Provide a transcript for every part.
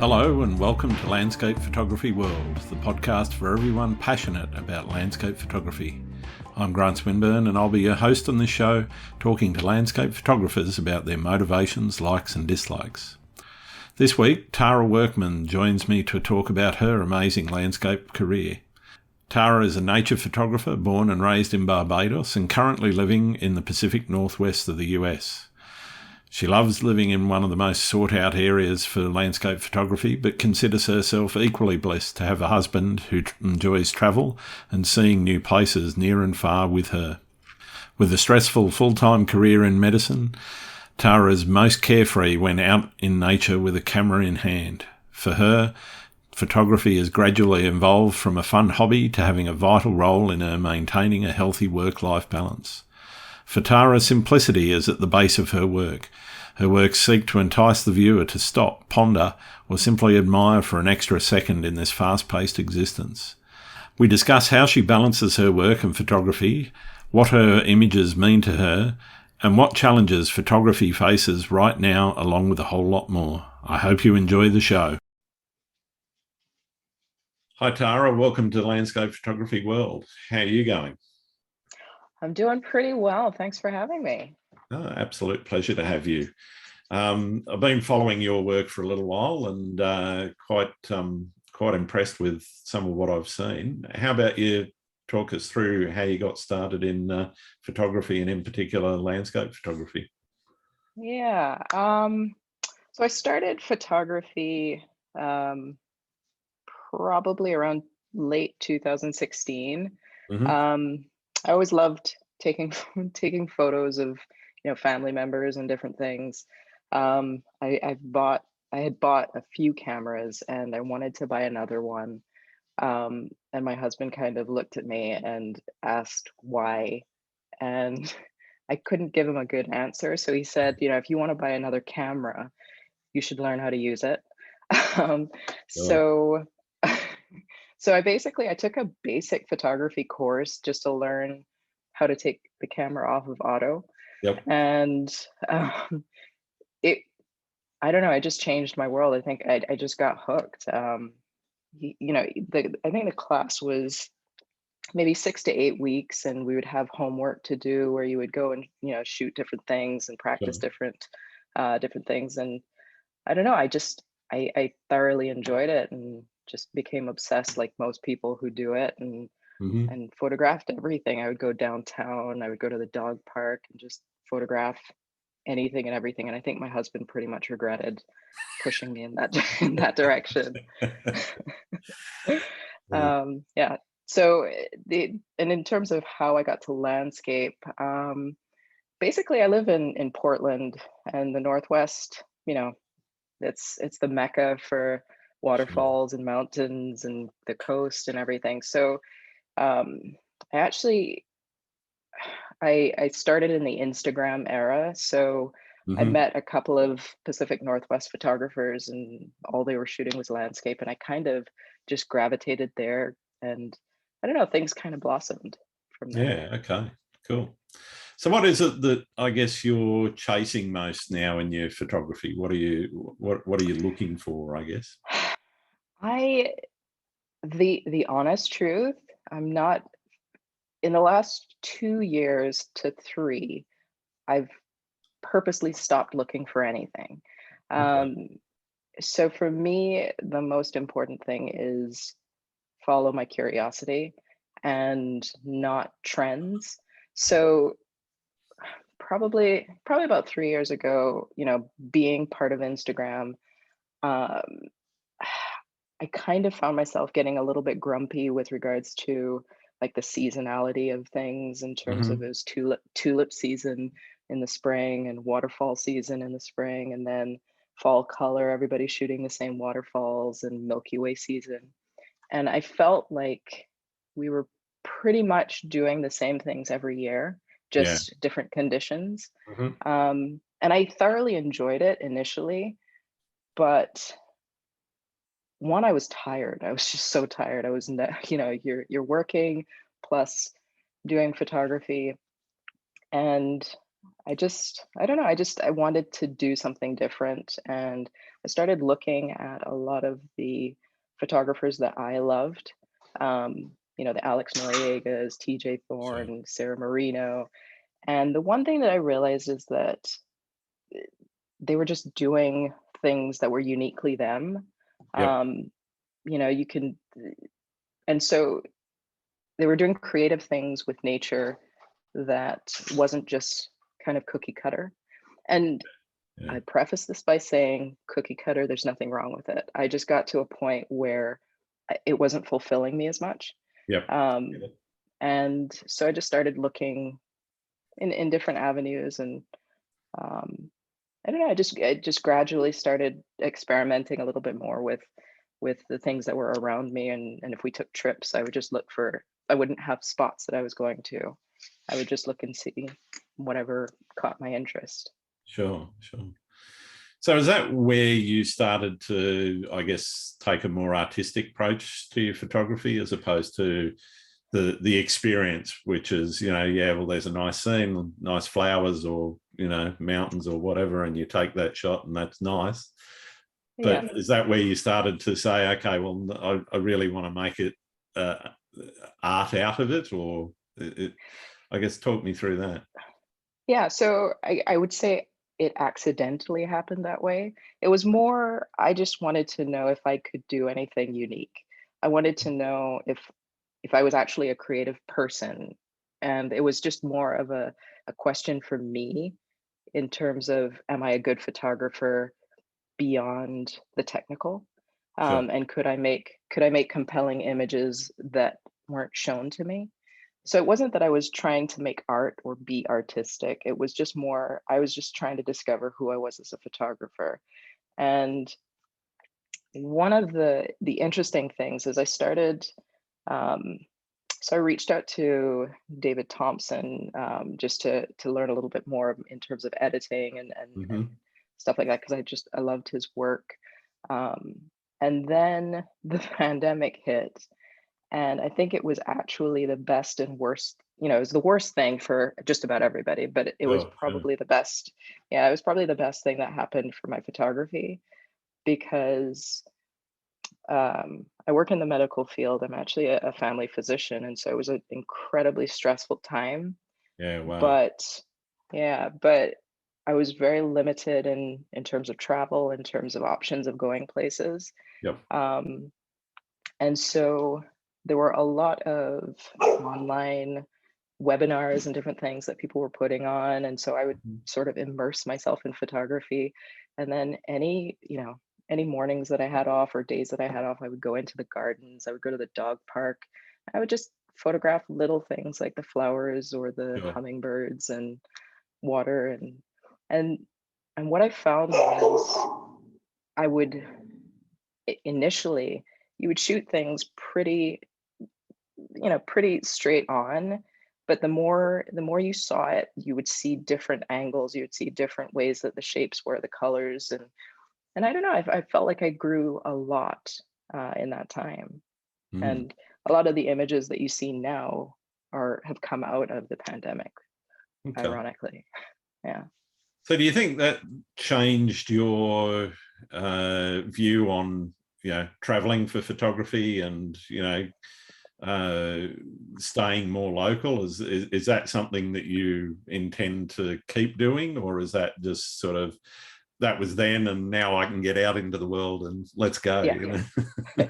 Hello and welcome to Landscape Photography World, the podcast for everyone passionate about landscape photography. I'm Grant Swinburne and I'll be your host on this show, talking to landscape photographers about their motivations, likes and dislikes. This week, Tara Workman joins me to talk about her amazing landscape career. Tara is a nature photographer born and raised in Barbados and currently living in the Pacific Northwest of the US. She loves living in one of the most sought-out areas for landscape photography, but considers herself equally blessed to have a husband who enjoys travel and seeing new places near and far with her. With a stressful full-time career in medicine, Tara is most carefree when out in nature with a camera in hand. For her, photography has gradually evolved from a fun hobby to having a vital role in her maintaining a healthy work-life balance. For Tara, simplicity is at the base of her work. Her works seek to entice the viewer to stop, ponder, or simply admire for an extra second in this fast-paced existence. We discuss how she balances her work and photography, what her images mean to her, and what challenges photography faces right now, along with a whole lot more. I hope you enjoy the show. Hi Tara, welcome to Landscape Photography World. How are you going? I'm doing pretty well. Thanks for having me. Oh, absolute pleasure to have you. I've been following your work for a little while and quite impressed with some of what I've seen. How about you talk us through how you got started in photography and in particular landscape photography? Yeah. So I started photography probably around late 2016. Mm-hmm. I always loved taking taking photos of family members and different things. I had bought a few cameras and I wanted to buy another one. And my husband kind of looked at me and asked why, and I couldn't give him a good answer. So he said, if you want to buy another camera, you should learn how to use it. Um, Sure. so so I took a basic photography course just to learn how to take the camera off of auto. Yep. And it I don't know, it just changed my world. I think I just got hooked. I think the class was maybe 6 to 8 weeks, and we would have homework to do where you would go and shoot different things and practice Sure. different things. And I don't know, I thoroughly enjoyed it and just became obsessed like most people who do it, and Mm-hmm. photographed everything. I would go downtown, I would go to the dog park and just photograph anything and everything. And I think my husband pretty much regretted pushing me in that in that direction. Yeah. So and in terms of how I got to landscape, basically I live in Portland and the Northwest. It's the mecca for Sure. waterfalls and mountains and the coast and everything. So um, I actually I started in the Instagram era. So I Mm-hmm. met a couple of Pacific Northwest photographers and all they were shooting was landscape. And I kind of just gravitated there. And I don't know, things kind of blossomed from there. Yeah, okay, cool. So what is it that I guess you're chasing most now in your photography? What are you looking for, I guess? I the honest truth, I'm not in the last 2 years to three, I've purposely stopped looking for anything. Okay. Um, so for me, the most important thing is follow my curiosity and not trends. So probably about 3 years ago, being part of Instagram, um, I kind of found myself getting a little bit grumpy with regards to like the seasonality of things, in terms of Mm-hmm. it was tulip season in the spring and waterfall season in the spring, and then fall color, everybody's shooting the same waterfalls, and Milky Way season. And I felt like we were pretty much doing the same things every year, Yeah. just different conditions. Mm-hmm. And I thoroughly enjoyed it initially, but one, I was tired. I was just so tired. I was, you're working plus doing photography, and I don't know, I wanted to do something different, and I started looking at a lot of the photographers that I loved. The Alex Noriegas, TJ Sure. Thorne, Sarah Marino. And the one thing that I realized is that they were just doing things that were uniquely them. Yep. Um, you can, and so they were doing creative things with nature that wasn't just kind of cookie cutter. And Yeah. I preface this by saying cookie cutter, there's nothing wrong with it. I just got to a point where it wasn't fulfilling me as much. Yep. Um, Yep. and so I just started looking in different avenues, and um, I don't know, I just gradually started experimenting a little bit more with the things that were around me, and if we took trips, I would just look for I wouldn't have spots that I was going to. I would just look and see whatever caught my interest. Sure. Sure. So is that where you started to, I guess, take a more artistic approach to your photography as opposed to the experience, which is, yeah, well, there's a nice scene, nice flowers or, mountains or whatever, and you take that shot and that's nice. Yeah. But is that where you started to say, okay, well, I really want to make it art out of it, or I guess talk me through that. Yeah, so I would say it accidentally happened that way. It was more, I just wanted to know if I could do anything unique. I wanted to know if I was actually a creative person. And it was just more of a question for me in terms of, am I a good photographer beyond the technical? Sure. And could I make compelling images that weren't shown to me? So it wasn't that I was trying to make art or be artistic. It was just more, I was just trying to discover who I was as a photographer. And one of the interesting things is I started, um, so I reached out to David Thompson, just to learn a little bit more in terms of editing and Hmm. stuff like that, because I loved his work. Um, and then the pandemic hit, and I think it was actually the best and worst, it was the worst thing for just about everybody, but it was Sure. Sure. probably the best. Yeah, it was probably the best thing that happened for my photography, because I work in the medical field. I'm actually a family physician. And so it was an incredibly stressful time. Yeah. Wow. But yeah, but I was very limited in terms of travel, in terms of options of going places. Yep. Um, and so there were a lot of online webinars and different things that people were putting on. And so I would Mhm. sort of immerse myself in photography. And then any mornings that I had off or days that I had off, I would go into the gardens, I would go to the dog park. I would just photograph little things like the flowers or the Sure. hummingbirds and water, and and what I found was I would initially you would shoot things pretty straight on, but the more you saw it, you would see different angles, you would see different ways that the shapes were, the colors, and I don't know, I felt like I grew a lot in that time. Mm. And a lot of the images that you see now have come out of the pandemic, Okay. ironically. Yeah. So do you think that changed your view on, traveling for photography and, uh, staying more local? Is that something that you intend to keep doing, or is that just sort of that was then and now I can get out into the world and let's go, Yeah.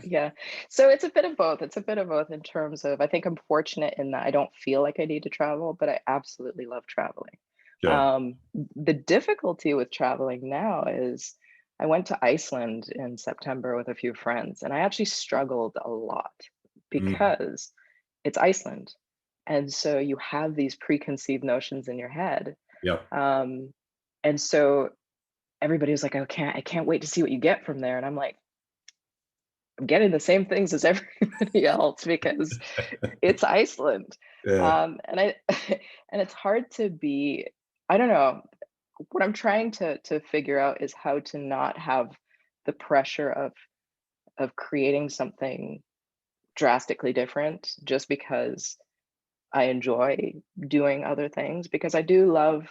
Yeah. So it's a bit of both. It's a bit of both in terms of, I think I'm fortunate in that I don't feel like I need to travel, but I absolutely love traveling. Sure. The difficulty with traveling now is I went to Iceland in September with a few friends, and I actually struggled a lot Mm. because it's Iceland. And so you have these preconceived notions in your head. Yep. Um, and so everybody was like, I can't wait to see what you get from there. And I'm like, I'm getting the same things as everybody else because it's Iceland. Yeah. And I and it's hard to be, I don't know, what I'm trying to figure out is how to not have the pressure of creating something drastically different just because I enjoy doing other things, because I do love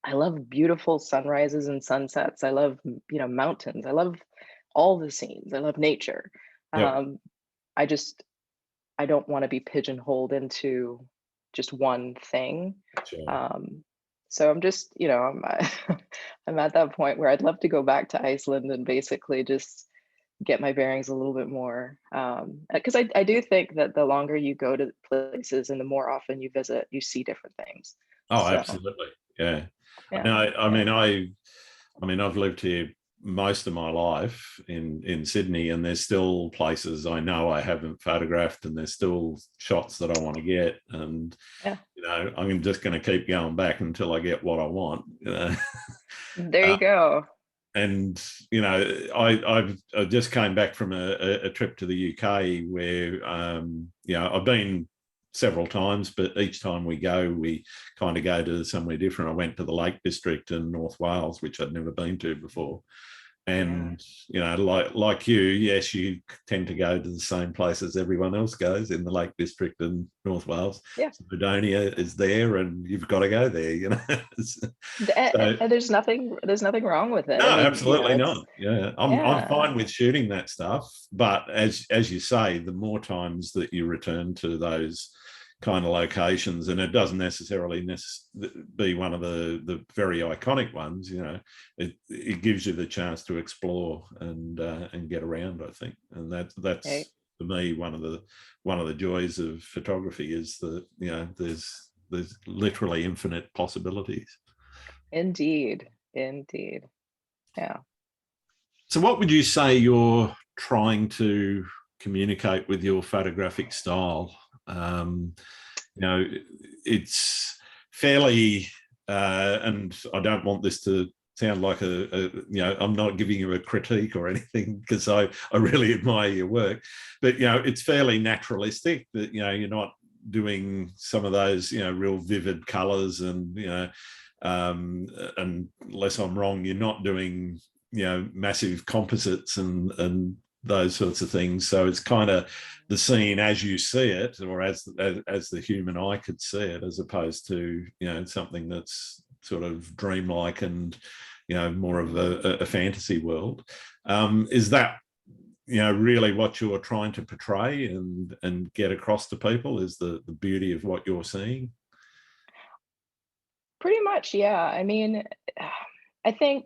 I love beautiful sunrises and sunsets. I love, mountains. I love all the scenes. I love nature. Yep. Um, I just I don't want to be pigeonholed into just one thing. Sure. Um, so I'm just, I'm at that point where I'd love to go back to Iceland and basically just get my bearings a little bit more. Because I do think that the longer you go to places and the more often you visit, you see different things. Oh, So absolutely. Yeah. yeah, No, yeah, I mean, I've lived here most of my life in Sydney, and there's still places I know I haven't photographed, and there's still shots that I want to get, and yeah. I'm just going to keep going back until I get what I want. There Uh, you go. and I just came back from a trip to the UK where I've been several times, but each time we go, we kind of go to somewhere different. I went to the Lake District in North Wales, which I'd never been to before. Yeah, And like you, yes, you tend to go to the same places everyone else goes in the Lake District in North Wales. yeah. Snowdonia is there, and you've got to go there. So And there's nothing wrong with it. no, I mean, absolutely it's not. Yeah, I'm yeah, fine with shooting that stuff, but as you say, the more times that you return to those kind of locations, and it doesn't necessarily be one of the very iconic ones, it gives you the chance to explore and get around. I think, and right. that's for me one of the joys of photography is that there's literally infinite possibilities. Indeed, indeed. Yeah. So, what would you say you're trying to communicate with your photographic style? Um, you know, it's fairly, and I don't want this to sound like I'm not giving you a critique or anything because I really admire your work, but it's fairly naturalistic that you're not doing some of those real vivid colors and unless I'm wrong, you're not doing massive composites and those sorts of things. So it's kind of the scene as you see it, or as the human eye could see it, as opposed to something that's sort of dreamlike and more of a fantasy world. Is that really what you're trying to portray and get across to people? Is the beauty of what you're seeing? Pretty much, yeah. I mean, I think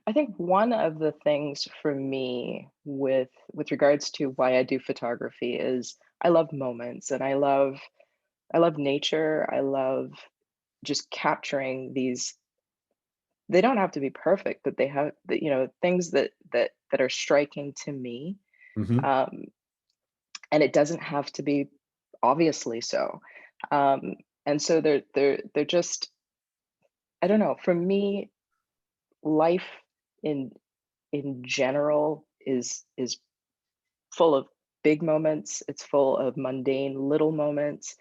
I think one of the things for me with regards to why I do photography is I love moments and I love nature. I love just capturing these. They don't have to be perfect, but they have things that are striking to me. Mm-hmm. Um, and it doesn't have to be obviously so. Um, and so they're just, I don't know, for me, life in in general is full of big moments. It's full of mundane little moments.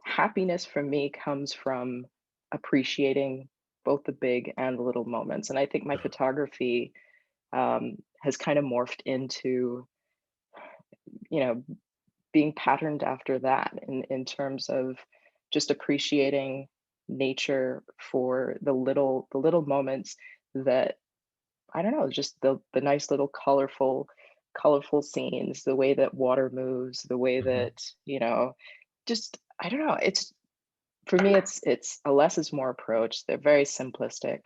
Happiness for me comes from appreciating both the big and the little moments. And I think my photography has kind of morphed into, you know, being patterned after that in terms of just appreciating nature for the little moments that I don't know, just the nice little colorful scenes, the way that water moves, the way Mm-hmm. that, just I don't know. It's for me it's a less is more approach. They're very simplistic.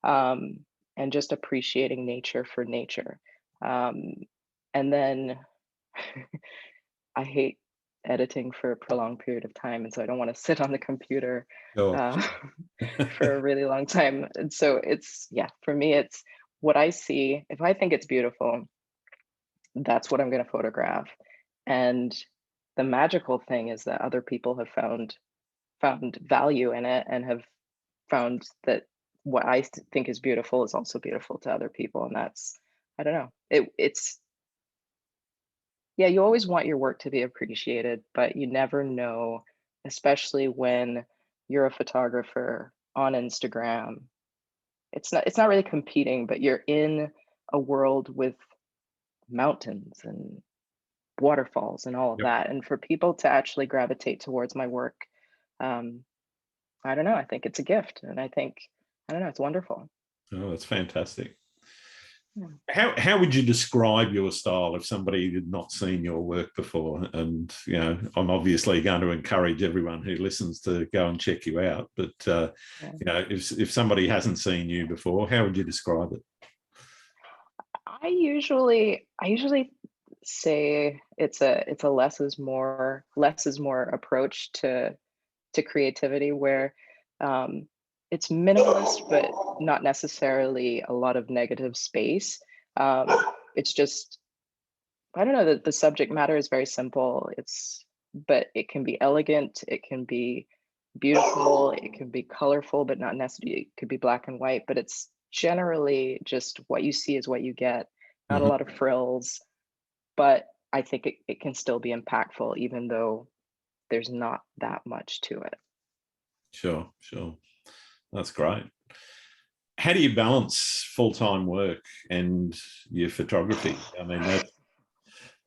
And just appreciating nature for nature. Um, and then I hate editing for a prolonged period of time, and so I don't want to sit on the computer Sure, uh, sure. for a really long time. And so it's yeah, for me, it's what I see. If I think it's beautiful, that's what I'm going to photograph. And the magical thing is that other people have found value in it and have found that what I think is beautiful is also beautiful to other people. And that's I don't know. It's yeah, you always want your work to be appreciated, but you never know, especially when you're a photographer on Instagram. It's not really competing, but you're in a world with mountains and waterfalls and all of Yep. that. And for people to actually gravitate towards my work, um, I don't know, I think it's a gift, and I don't know, it's wonderful. Oh, that's fantastic. Yeah. How would you describe your style if somebody had not seen your work before? And I'm obviously going to encourage everyone who listens to go and check you out. But Yeah. if somebody hasn't seen you before, how would you describe it? I usually say it's a less is more approach to creativity, where um, it's minimalist, but not necessarily a lot of negative space. Um, it's just, I don't know, that the subject matter is very simple. But it can be elegant, it can be beautiful, it can be colorful, but not necessarily, it could be black and white, but it's generally just what you see is what you get, not a Mhm. lot of frills. But I think it can still be impactful, even though there's not that much to it. Sure, sure. That's great. How do you balance full-time work and your photography? I mean,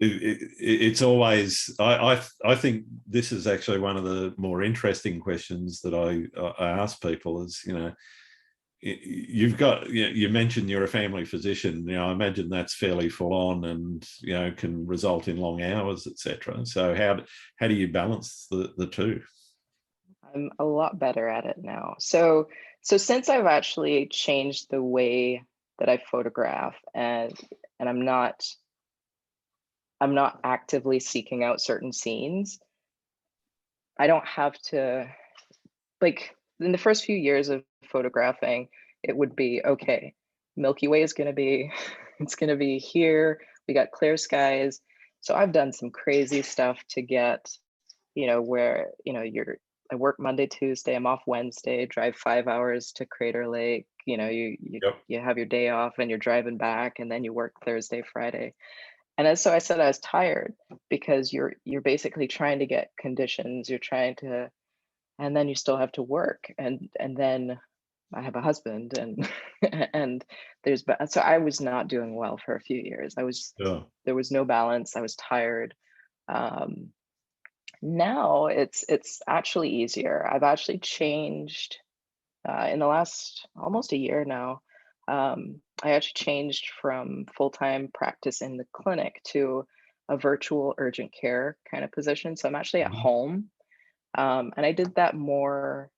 it's always, I think this is actually one of the more interesting questions that I ask people is, you've got, you mentioned you're a family physician. I imagine that's fairly full on, and can result in long hours, etc. So how do you balance the two? I'm a lot better at it now. So since I've actually changed the way that I photograph, and I'm not actively seeking out certain scenes, I don't have to, like, in the first few years of photographing, it would be okay. Milky Way is going to be it's going to be here. We got clear skies. So I've done some crazy stuff to get, where, I work Monday, Tuesday, I'm off Wednesday, drive 5 hours to Crater Lake. Yep. You have your day off and you're driving back, and then you work Thursday, Friday. And so I said I was tired, because you're basically trying to get conditions, you're trying to, and then you still have to work, and then I have a husband, and and so I was not doing well for a few years. Yeah. There was no balance. I was tired. Um, Now it's actually easier. I've actually changed in the last almost a year now. I actually changed from full-time practice in the clinic to a virtual urgent care kind of position. So I'm actually at Mhm. home, and I did that more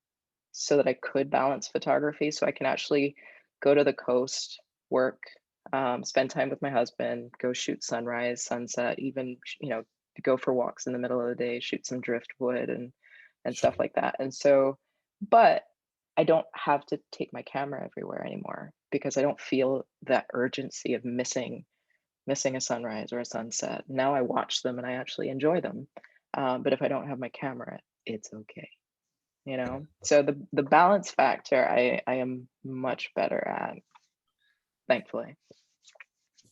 so that I could balance photography. So I can actually go to the coast, work, spend time with my husband, go shoot sunrise, sunset, even go for walks in the middle of the day, shoot some driftwood and stuff Sure. like that. And so, but I don't have to take my camera everywhere anymore, because I don't feel that urgency of missing a sunrise or a sunset. Now I watch them and I actually enjoy them. But if I don't have my camera, it's okay. So the balance factor, I am much better at, thankfully.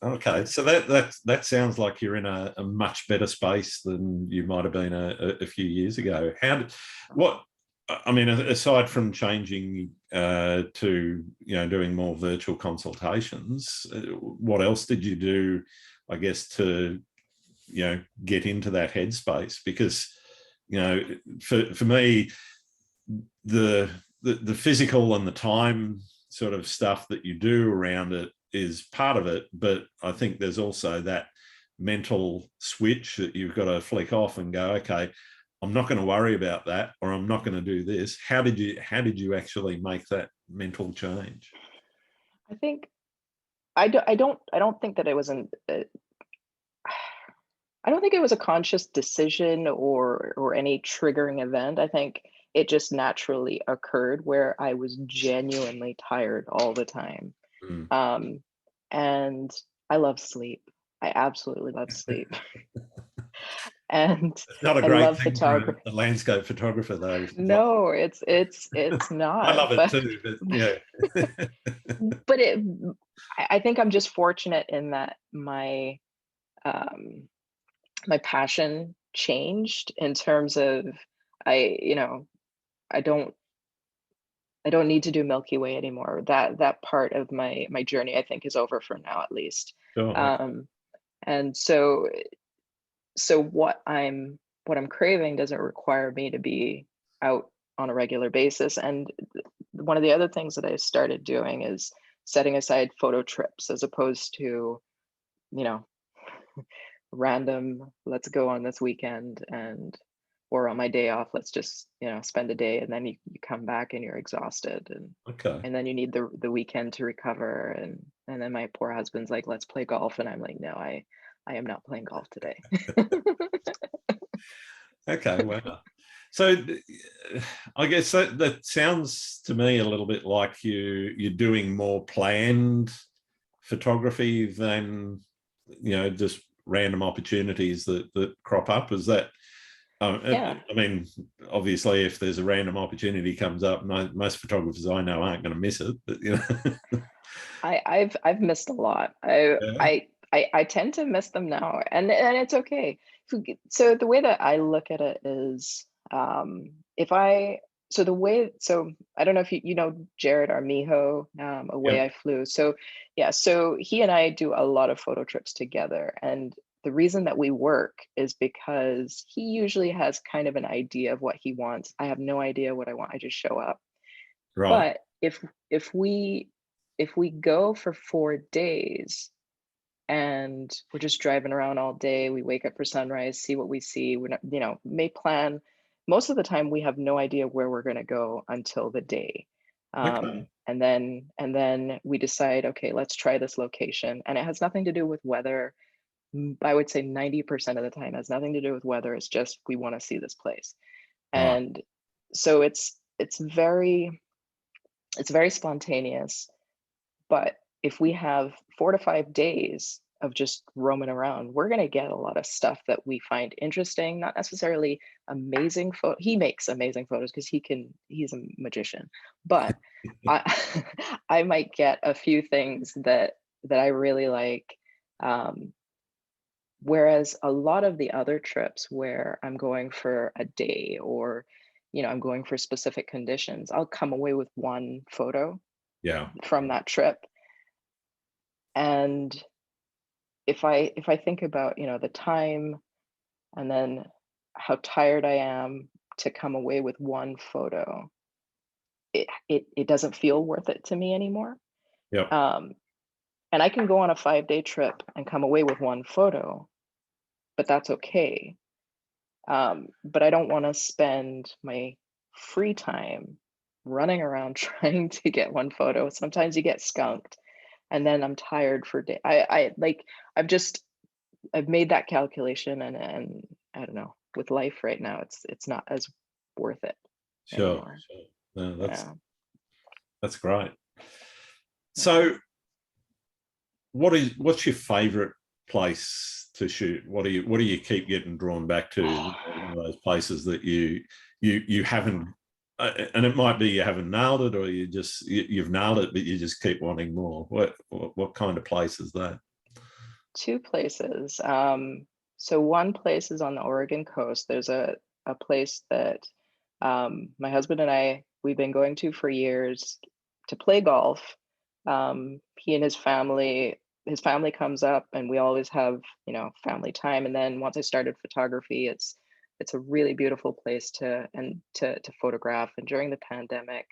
Okay, so that sounds like you're in a much better space than you might have been a few years ago. What I mean, aside from changing to doing more virtual consultations, what else did you do? I guess to get into that headspace, because for me the, the physical and the time sort of stuff that you do around it is part of it, but I think there's also that mental switch that you've got to flick off and go, okay, I'm not going to worry about that, or I'm not going to do this. How did you actually make that mental change? I think I don't think that it was I don't think it was a conscious decision or any triggering event. I think it just naturally occurred, where I was genuinely tired all the time. Mm. Um, and I love sleep. I absolutely love sleep. And It's not a I great love thing for photography. a landscape photographer, though. No, it's I not. love it But too, but yeah. but I think I'm just fortunate in that um, my passion changed, in terms of, I you know I don't need to do Milky Way anymore. That part of my journey, I think, is over for now, at least. Sure. Um, and so what I'm craving doesn't require me to be out on a regular basis. And one of the other things that I started doing is setting aside photo trips as opposed to, you know, random, let's go on this weekend, and or on my day off, let's just, spend a day, and then you come back and you're exhausted, Okay. and then you need the weekend to recover. And then my poor husband's like, let's play golf. And I'm like, no, I am not playing golf today. Okay. Wow. So I guess that sounds to me a little bit like you're doing more planned photography than just random opportunities that crop up. Is that Yeah. I mean, obviously, if there's a random opportunity comes up, most photographers I know aren't going to miss it. But I've missed a lot. I yeah, I I tend to miss them now, and it's okay. So the way that I look at it is, if I so the way so I don't know if you know Jared Armijo, Away yeah, I Flew. So yeah, so he and I do a lot of photo trips together, and the reason that we work is because he usually has kind of an idea of what he wants. I have no idea what I want. I just show up. right, But if we if we go for 4 days and we're just driving around all day, we wake up for sunrise, see what we see. We're not, may plan. Most of the time, we have no idea where we're going to go until the day, okay, and then we decide, okay, let's try this location, and it has nothing to do with weather. I would say 90% of the time has nothing to do with weather. It's just we want to see this place, right, and so it's very spontaneous. But if we have 4 to 5 days of just roaming around, we're going to get a lot of stuff that we find interesting, not necessarily amazing photo. He makes amazing photos because he's a magician. But I I might get a few things that I really like. Um, Whereas a lot of the other trips where I'm going for a day, or I'm going for specific conditions, I'll come away with one photo yeah, from that trip. And if I think about, the time, and then how tired I am to come away with one photo, it doesn't feel worth it to me anymore. yeah, Um, and I can go on a 5-day trip and come away with one photo, but that's okay. But I don't want to spend my free time running around trying to get one photo. Sometimes you get skunked, and then I'm tired for day. I like I've just I've made that calculation, and I don't know, with life right now, it's not as worth it sure, anymore. sure. No, Yeah. that's great. Yeah. So, what's your favourite place to shoot? What do you keep getting drawn back to? One of those places that you haven't, and it might be you haven't nailed it, or you've nailed it, but you just keep wanting more. What kind of place is that? Two places. So one place is on the Oregon coast. There's a place that, my husband and we've been going to for years to play golf. He and his family comes up, and we always have, family time. And then once I started photography, it's a really beautiful place to photograph. And during the pandemic,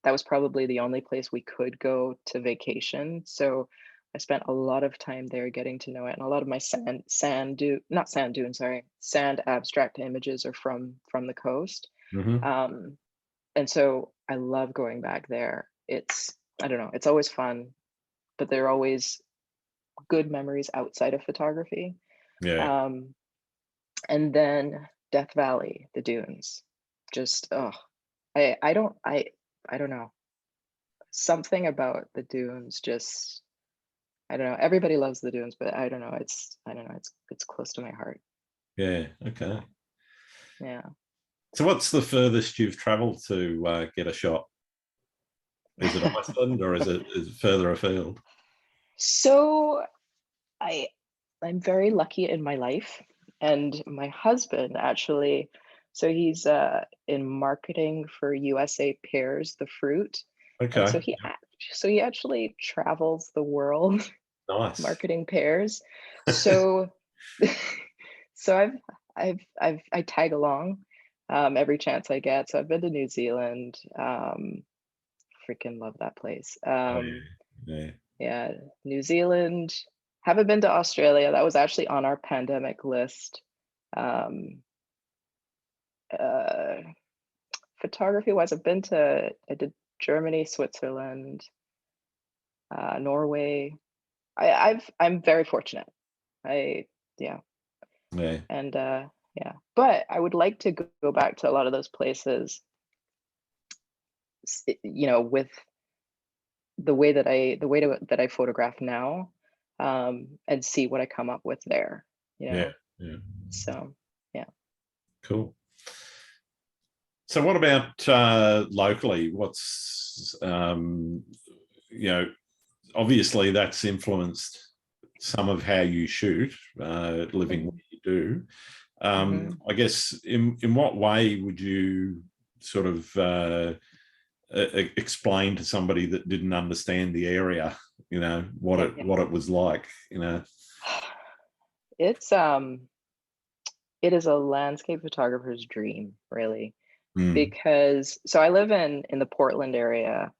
that was probably the only place we could go to vacation. So I spent a lot of time there getting to know it. And a lot of my not sand dune, sorry, sand abstract images are from the coast. Mm-hmm. Um, and so I love going back there. I don't know, it's always fun, but there are always good memories outside of photography. Yeah, Um, and then Death Valley, the dunes. Just I don't know. Something about the dunes just, I don't know. Everybody loves the dunes, but I don't know. It's close to my heart. yeah. Yeah. Okay. Yeah. So, what's the furthest you've travelled to get a shot? Is it Iceland, or is it further afield? So I I'm very lucky in my life, and my husband actually, so he's in marketing for USA Pears, the fruit. And Okay, so he actually travels the world nice. marketing pears. So so I tag along. every chance I get. So I've been to New Zealand. Freaking love that place. Oh, yeah. Yeah, New Zealand. Haven't been to Australia. That was actually on our pandemic list. Um, uh, Photography wise, I did Germany, Switzerland, Norway. I'm very fortunate. I yeah, Yeah. and yeah, but I would like to go back to a lot of those places, with the way that I photograph now, and see what I come up with there, you Yeah. know. Yeah. So yeah. Cool. So what about locally? What's obviously that's influenced some of how you shoot, living Mhm. what you do. Mhm. I guess in what way would you sort of explain to somebody that didn't understand the area, what Yeah. it was like, It's it is a landscape photographer's dream, really, Mm. because so I live in the Portland area,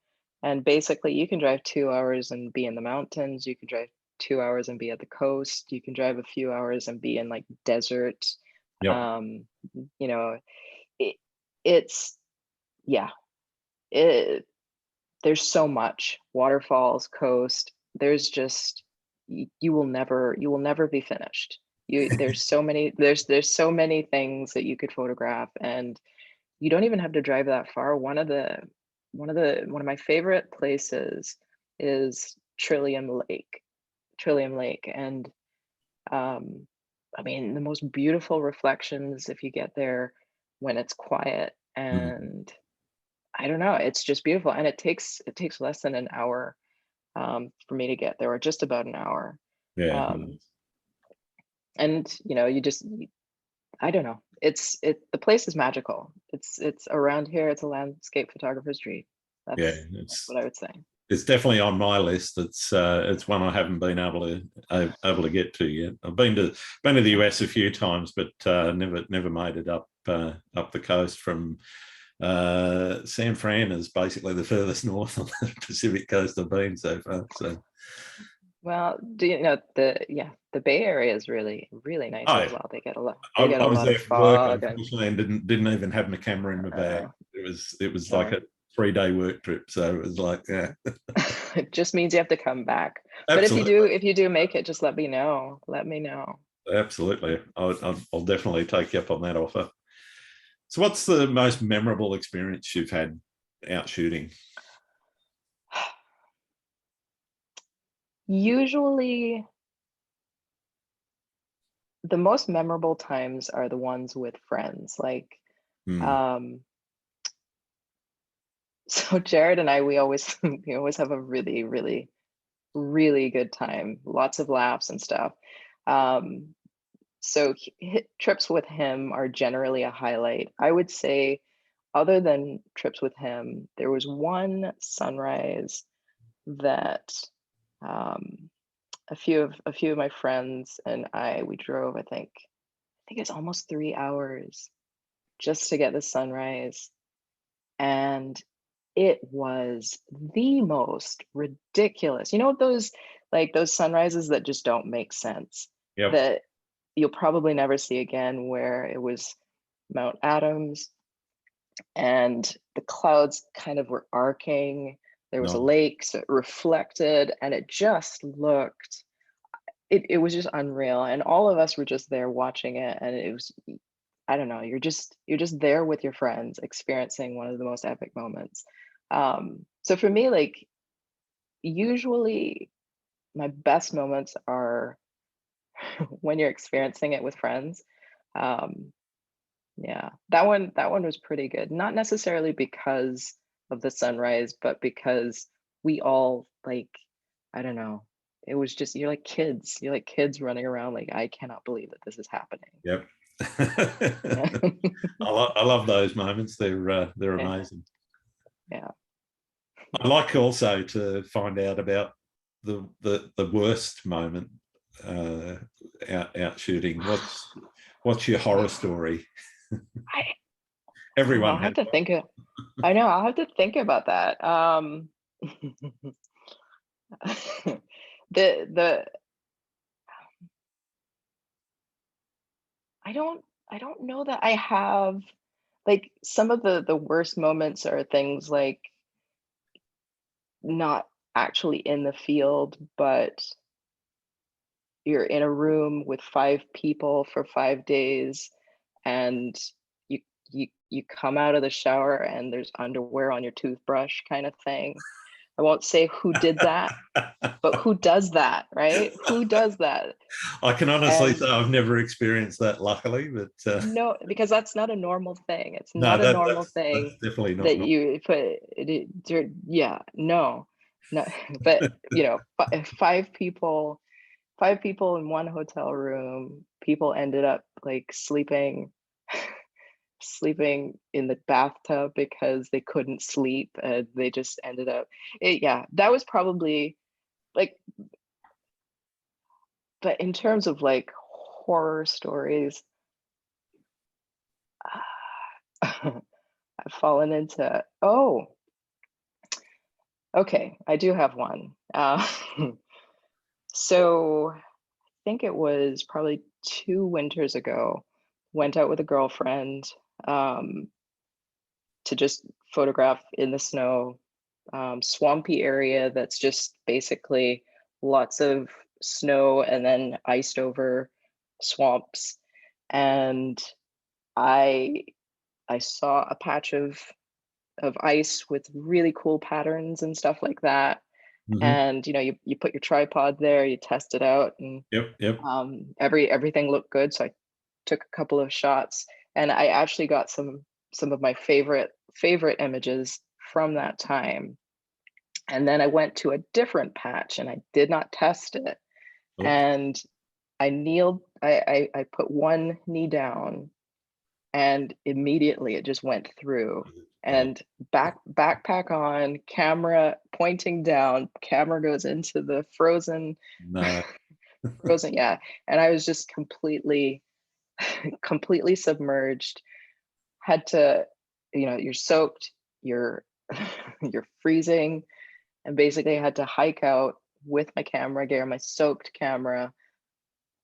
and basically you can drive 2 hours and be in the mountains, you can drive 2 hours and be at the coast, you can drive a few hours and be in like desert. Yep. Um, you know, it, it's yeah, it there's so much waterfalls, coast. There's just you will never be finished. There's so many things that you could photograph, and you don't even have to drive that far. One of my favorite places is Trillium Lake, and um, I mean the most beautiful reflections if you get there when it's quiet, Mm. and I don't know, it's just beautiful, and it takes less than an hour for me to get there, or just about an hour. Yeah. Um, and I don't know. The place is magical. It's around here. It's a landscape photographer's dream. Yeah. That's what I would say. It's definitely on my list. It's one I haven't been able to get to yet. I've been to the US a few times, but never made it up the coast from San Fran is basically the furthest north on the Pacific coast I've been so far. So, Well, do you know the Bay Area is really really nice as I well. They get a lot. I, They get I a was lot there of for work, fog, and unfortunately, and didn't even have my camera in my bag. uh, It was like no, a 3-day work trip, so it was like, yeah, it just means you have to come back. But if you absolutely, do, if you do make it, just let me know. Let me know. absolutely. I'll definitely take you up on that offer. So, what's the most memorable experience you've had out shooting? Usually, the most memorable times are the ones with friends. Like, Hmm. um, so Jared and I, we always we always have a really, really, really good time. Lots of laughs and stuff. Um, so trips with him are generally a highlight. I would say, other than trips with him, there was one sunrise that um, a few of my friends and we drove. I think it's almost 3 hours just to get the sunrise. And it was the most ridiculous. You know, those sunrises that just don't make sense, Yep. that you'll probably never see again, where it was Mount Adams and the clouds kind of were arcing. There was a No. lake, so it reflected, and it was just unreal. And all of us were just there watching it, and it was, I don't know, you're just there with your friends experiencing one of the most epic moments. So for me, like, usually my best moments are when you're experiencing it with friends. Um, yeah, that one was pretty good. Not necessarily because of the sunrise, but because we all, like, I don't know. It was just, you're like kids. You're like kids running around like, I cannot believe that this is happening. Yep. Yeah. I love those moments. They're Yeah. amazing. Yeah. I like also to find out about the worst moment uh, out shooting. What's your horror story? I Everyone I'll has have to think of, I know, I'll have to think about that. The I don't I don't know that I have, like, some of the worst moments are things like not actually in the field, but you're in a room with 5 people for 5 days, and you you come out of the shower and there's underwear on your toothbrush kind of thing. I won't say who did that, one. but who does that, right? Who does that? I can honestly And say I've never experienced that, luckily, but no, because that's not a normal thing. It's no, not a normal that's thing definitely not that normal. you put yeah, no, no, but five people, 5 people in one hotel room. People ended up like sleeping in the bathtub because they couldn't sleep. They just ended up, yeah, that was probably like, but in terms of like horror stories, I've fallen into, oh, okay, I do have one. So I think it was probably 2 winters ago, went out with a girlfriend, um, to just photograph in the snow, swampy area that's just basically lots of snow and then iced over swamps. And I I saw a patch of ice with really cool patterns and stuff like that. Hmm. And you put your tripod there, you test it out, and Yep, yep. everything looked good. So I took a couple of shots, and I actually got some of my favorite images from that time. And then I went to a different patch and I did not test it. Oops. And I kneeled, I put one knee down, and immediately it just went through. Oh, And backpack on, camera pointing down, camera goes into the no. frozen, yeah. And I was just completely submerged. Had to, you're soaked, you're you're freezing, and basically I had to hike out with my camera gear, my soaked camera,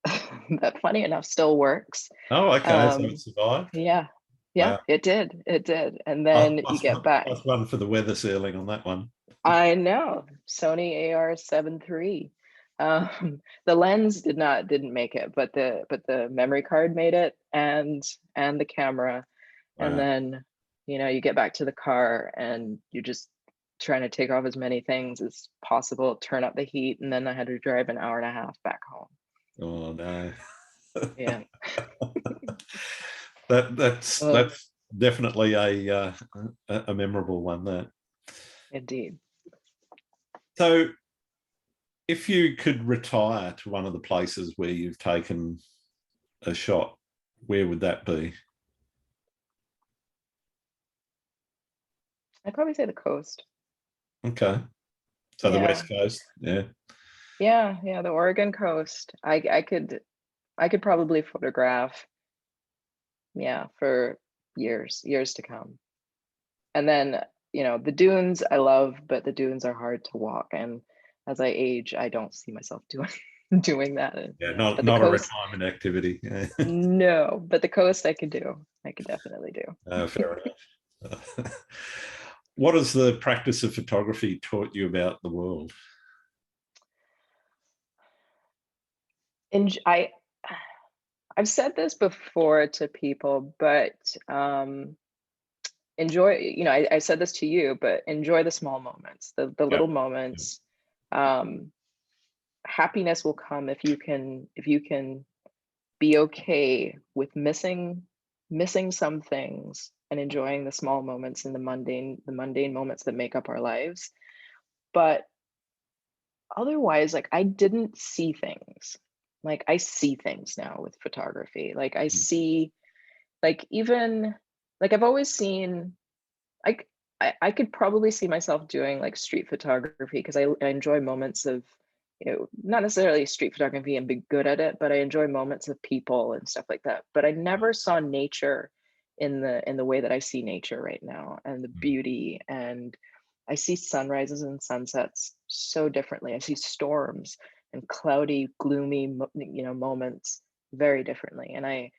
that funny enough still works. Oh, okay. So it Um, survived. yeah, yeah, Wow. it did. And Plus, then you plus, get back. plus one for the weather sealing on that one. I know, Sony AR7 III. The lens didn't make it, but the memory card made it, and the camera. And Wow. then, you get back to the car and you're just trying to take off as many things as possible, turn up the heat, and then I had to drive an hour and a half back home. Oh no. Yeah. That's definitely a memorable one. That. Indeed. So, if you could retire to one of the places where you've taken a shot, where would that be? I'd probably say the coast. Okay. So the Yeah. West Coast, yeah. Yeah, the Oregon coast. I could probably photograph, yeah, for years to come. And then, the dunes I love, but the dunes are hard to walk. And as I age, I don't see myself doing doing that. Yeah, But the not a coast, retirement activity. Yeah. no, but the coast I could do. I could definitely do. Fair enough. What has the practice of photography taught you about the world? And I've said this before to people, but enjoy, I said this to you, but enjoy the small moments, the Yeah. little moments. Um, Happiness will come if you can be okay with missing some things and enjoying the small moments and the mundane moments that make up our lives. But otherwise, like, I didn't see things. Like, I see things now with photography. Like, I see, like, even, like, I've always seen, like, I could probably see myself doing like street photography because I enjoy moments of, not necessarily street photography and be good at it, but I enjoy moments of people and stuff like that. But I never saw nature in the way that I see nature right now and the beauty. And I see sunrises and sunsets so differently. I see storms and cloudy, gloomy, moments very differently. And I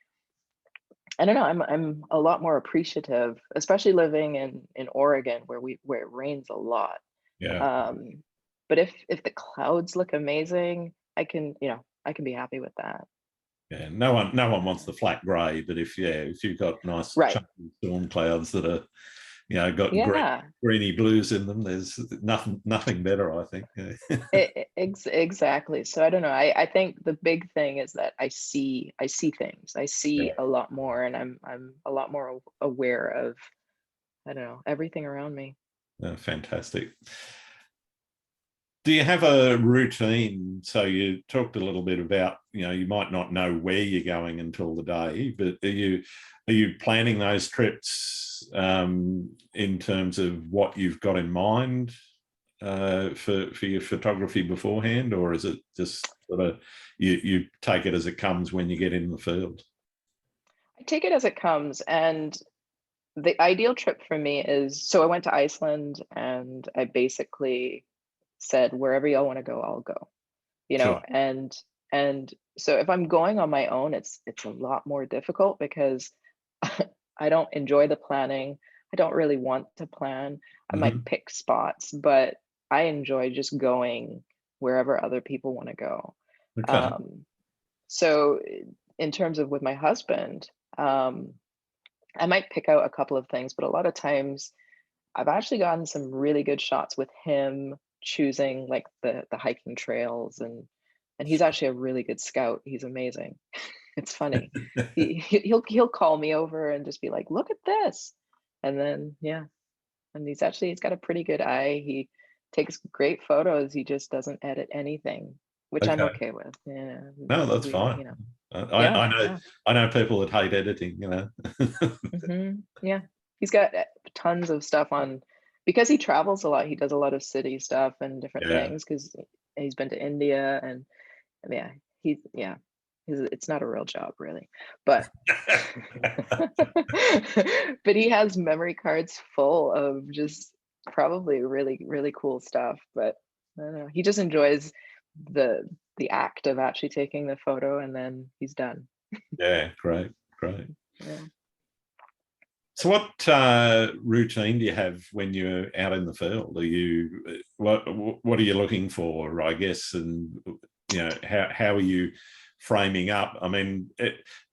don't know, I'm a lot more appreciative, especially living in Oregon where it rains a lot. Yeah. Um, but if the clouds look amazing, I can be happy with that. Yeah, no one wants the flat grey, but if you've got nice Right. chunky storm clouds that are, got Yeah. greeny blues in them, there's nothing better, I think. Yeah. Exactly. So I don't know. I think the big thing is that I see things. I see Yeah. a lot more, and I'm a lot more aware of, I don't know, everything around me. Fantastic. Do you have a routine? So you talked a little bit about, you might not know where you're going until the day, but are you planning those trips in terms of what you've got in mind for your photography beforehand, or is it just sort of you take it as it comes when you get in the field? I take it as it comes, and the ideal trip for me is, so I went to Iceland and I basically said, wherever y'all want to go, I'll go. Sure. And so if I'm going on my own, it's a lot more difficult because I don't enjoy the planning. I don't really want to plan. I might Hmm. pick spots, but I enjoy just going wherever other people want to go. Okay. Um, so in terms of with my husband, um, I might pick out a couple of things, but a lot of times I've actually gotten some really good shots with him choosing like the hiking trails, and he's actually a really good scout. He's amazing. It's funny. He'll call me over and just be like, "Look at this." And then yeah, and he's got a pretty good eye. He takes great photos. He just doesn't edit anything, which I'm Okay. okay with. Yeah. No, that's We, fine. yeah, I know yeah. I know people that hate editing. Yeah. He's got tons of stuff on, because he travels a lot. He does a lot of city stuff and different Yeah. things because he's been to India, and yeah, yeah, it's not a real job really, but but he has memory cards full of just probably really, really cool stuff. But I don't know. He just enjoys the the act of actually taking the photo and then he's done. Yeah, great, great. Yeah. So, what routine do you have when you're out in the field? Are you what are you looking for? I guess, and how are you framing up? I mean,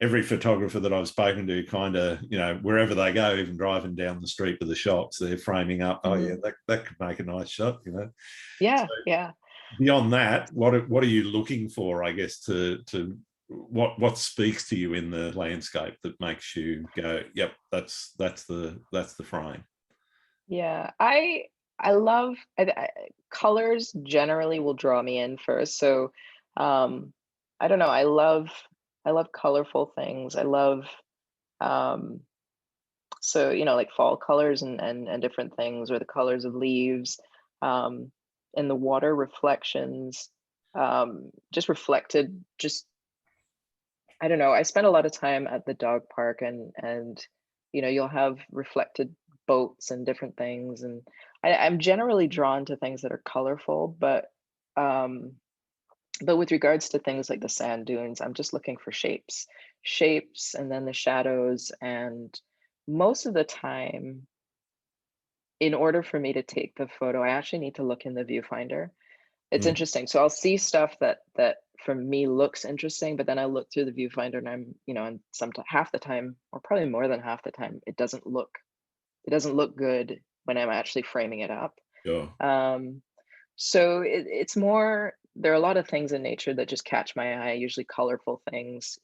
every photographer that I've spoken to, kind of, wherever they go, even driving down the street to the shops, they're framing up. Oh yeah, Mhm. that could make a nice shot. So Yeah, yeah. beyond that, what are you looking for? I guess to what speaks to you in the landscape that makes you go, yep, that's the frame. Yeah, I love colors generally will draw me in first. So, um, I don't know. I love colorful things. I love um, so like fall colors and different things, or the colors of leaves, um, and the water reflections, just reflected. Just I don't know. I spend a lot of time at the dog park, and you'll have reflected boats and different things, and I'm generally drawn to things that are colorful, um, but with regards to things like the sand dunes, I'm just looking for shapes, and then the shadows, and most of the time, in order for me to take the photo, I actually need to look in the viewfinder. It's Mm. interesting. So I'll see stuff that for me looks interesting, but then I look through the viewfinder and and sometimes half the time, or probably more than half the time, it doesn't look good when I'm actually framing it up. Sure. Um, so it's more, there are a lot of things in nature that just catch my eye, usually colorful things,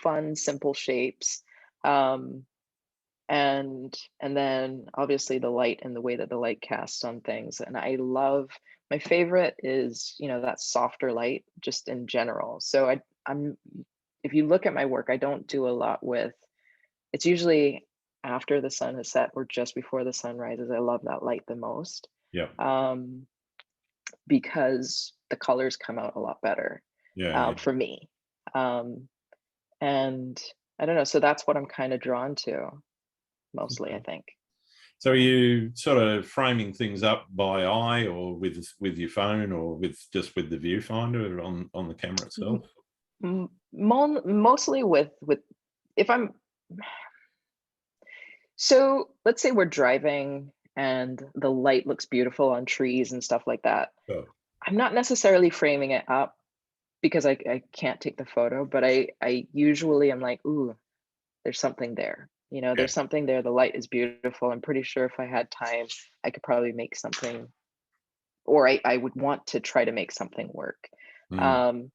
fun, simple shapes. Um, and then obviously the light and the way that the light casts on things, and I love, my favorite is that softer light just in general. So I'm if you look at my work, I don't do a lot with, it's usually after the sun has set or just before the sun rises. I love that light the most, Yeah. um, because the colors come out a lot better, Yeah. Yeah. for me. um, and I don't know. So that's what I'm kind of drawn to mostly, I Okay. think. So are you sort of framing things up by eye, or with your phone, or with just with the viewfinder on the camera itself? Mostly with if I'm so let's say we're driving and the light looks beautiful on trees and stuff like that. Oh, I'm not necessarily framing it up because I can't take the photo, but I usually am like, ooh, there's something there. yeah. There's something there. The light is beautiful. I'm pretty sure if I had time, I could probably make something, or I would want to try to make something work. Mm, Um,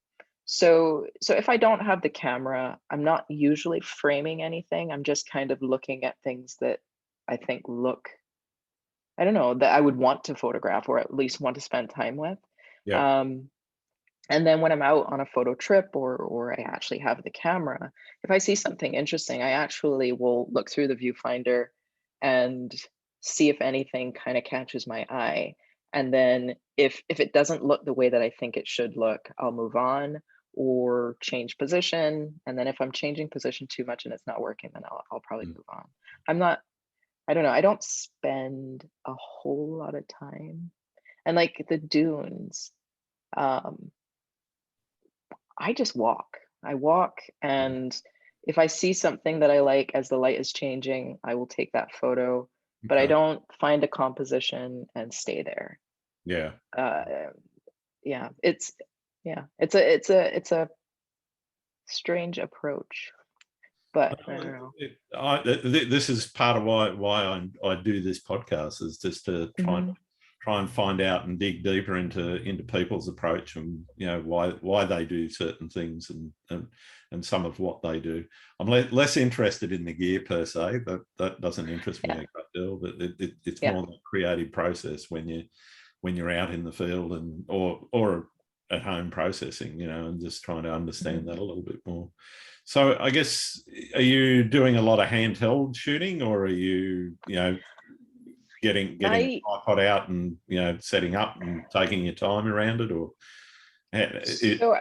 so if I don't have the camera, I'm not usually framing anything. I'm just kind of looking at things that I think look, I don't know, that I would want to photograph or at least want to spend time with. yeah. Um, and then when I'm out on a photo trip or I actually have the camera, if I see something interesting, I actually will look through the viewfinder and see if anything kind of catches my eye. And then if it doesn't look the way that I think it should look, I'll move on or change position. And then if I'm changing position too much and it's not working, then I'll probably Mm. move on. I'm not, I don't know, I don't spend a whole lot of time. And like the dunes, um, I just walk. I walk, and if I see something that I like as the light is changing, I will take that photo, but I Okay. don't find a composition and stay there. Yeah. Uh, yeah, it's a strange approach, but I don't know. This is part of why I do this podcast, is just to Mhm, try and find out and dig deeper into people's approach, and why they do certain things, and some of what they do. I'm less interested in the gear per se. That doesn't interest me yeah, a great deal, but it's yeah, more the creative process when you're out in the field, and or at home processing, and just trying to understand mhm. that a little bit more. So I guess, are you doing a lot of handheld shooting, or are you getting a I tripod out and setting up and taking your time around it, or it, so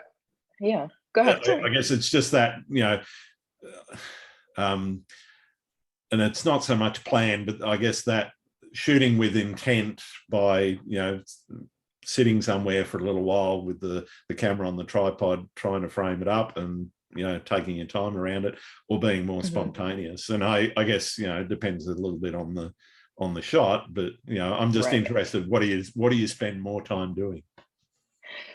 yeah, go ahead, I sorry. guess it's just that um, and it's not so much planned, but I guess that shooting with intent by sitting somewhere for a little while with the camera on the tripod, trying to frame it up, and taking your time around it, or being more Mhm. spontaneous. And I guess it depends a little bit on the shot, but I'm just Right. interested, what do you spend more time doing?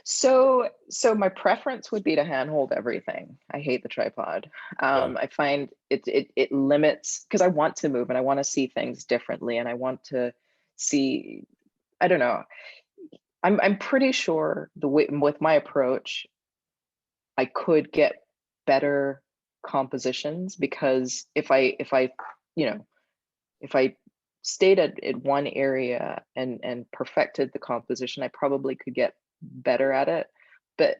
So my preference would be to handhold everything. I hate the tripod. Yeah. I find it limits because I want to move and I want to see things differently and I want to see. I don't know. I'm pretty sure the way with my approach, I could get better compositions because if I you know if I stayed at one area and perfected the composition, I probably could get better at it. But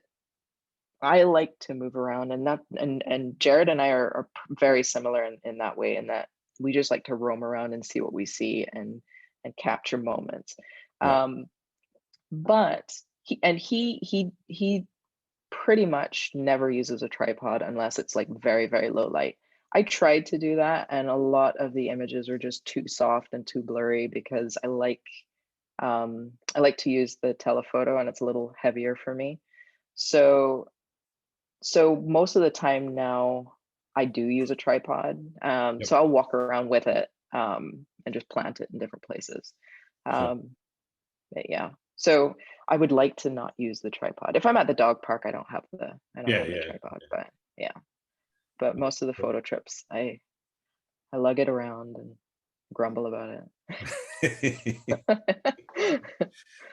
I like to move around, and that and Jared and I are very similar in that way, in that we just like to roam around and see what we see and capture moments. Yeah. Um, but he pretty much never uses a tripod unless it's like very, very low light. I tried to do that, and a lot of the images are just too soft and too blurry because I like to use the telephoto and it's a little heavier for me. So so most of the time now, I do use a tripod. Yep. So I'll walk around with it and just plant it in different places. Sure. Um, but yeah, so I would like to not use the tripod. If I'm at the dog park, I don't Yeah. have the Yeah. tripod. But yeah, but most of the photo trips, I lug it around and grumble about it.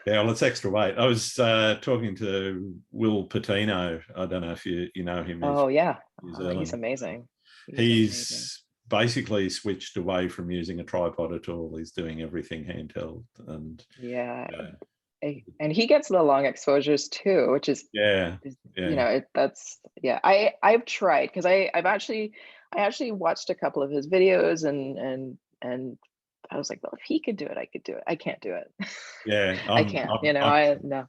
Yeah, well, it's extra weight. I was talking to Will Patino. I don't know if you know him. He's Oh yeah, New oh, he's Zealand. amazing. He's amazing. He's basically switched away from using a tripod at all. He's doing everything handheld, and Yeah, uh, and he gets the long exposures too, which yeah, is yeah, that's yeah. I've tried because I actually watched a couple of his videos and I was like, well, if he could do it, I could do it. I can't do it. yeah. I can't. I no.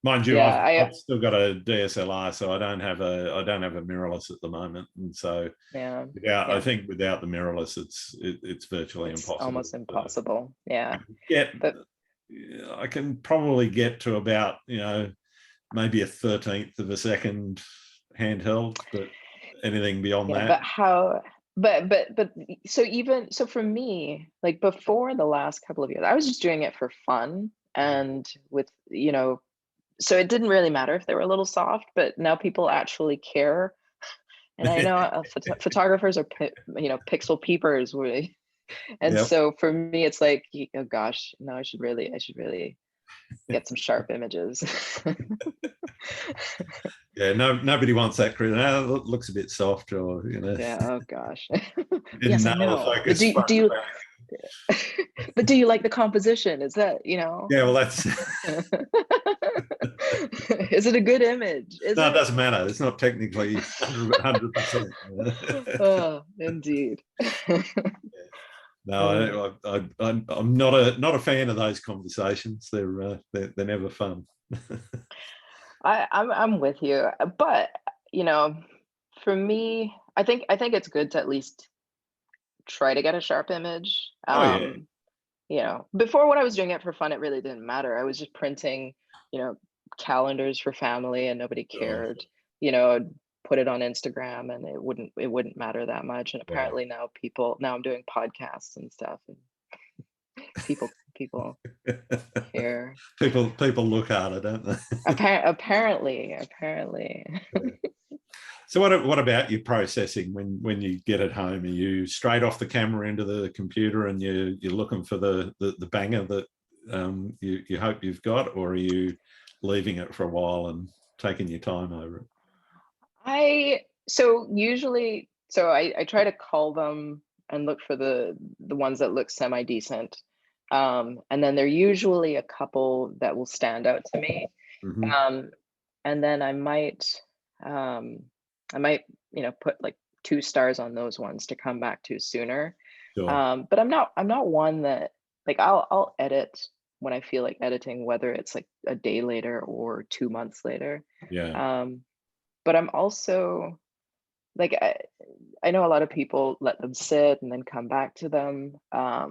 Mind you, Yeah, I've still got a DSLR, so I don't have a mirrorless at the moment, and so I think without the mirrorless, it's virtually impossible. Almost impossible. Yeah. I can probably get to about maybe a 1/13 of a second handheld, but anything beyond that. But how? But so for me, like before the last couple of years, I was just doing it for fun and with so it didn't really matter if they were a little soft, but now people actually care. And I know photographers are pixel peepers, and so for me it's like, oh gosh, no, I should really get some sharp images. Yeah, nobody wants that. It looks a bit soft, or Yeah. Oh gosh. Yes, I know. But do you but do you like the composition? Is that Yeah, well, that's. Is it a good image? It doesn't matter. It's not technically 100%. Oh, indeed. No, I'm not a fan of those conversations. They're never fun. I'm with you, but for me, I think it's good to at least try to get a sharp image. Before, when I was doing it for fun, it really didn't matter. I was just printing, calendars for family, and nobody cared. I'd put it on Instagram, and it wouldn't matter that much. And apparently now I'm doing podcasts and stuff, and people care. People look harder, don't they? Apparently. So what about your processing when you get it home? Are you straight off the camera into the computer and you're looking for the banger that you hope you've got, or are you leaving it for a while and taking your time over it? I try to cull them and look for the ones that look semi-decent. And then there are usually a couple that will stand out to me. Mm-hmm. And then I might put like 2 stars on those ones to come back to sooner. Sure. But I'm not one that, like, I'll edit when I feel like editing, whether it's like a day later or 2 months later. Yeah. But I'm also like, I know a lot of people let them sit and then come back to them. I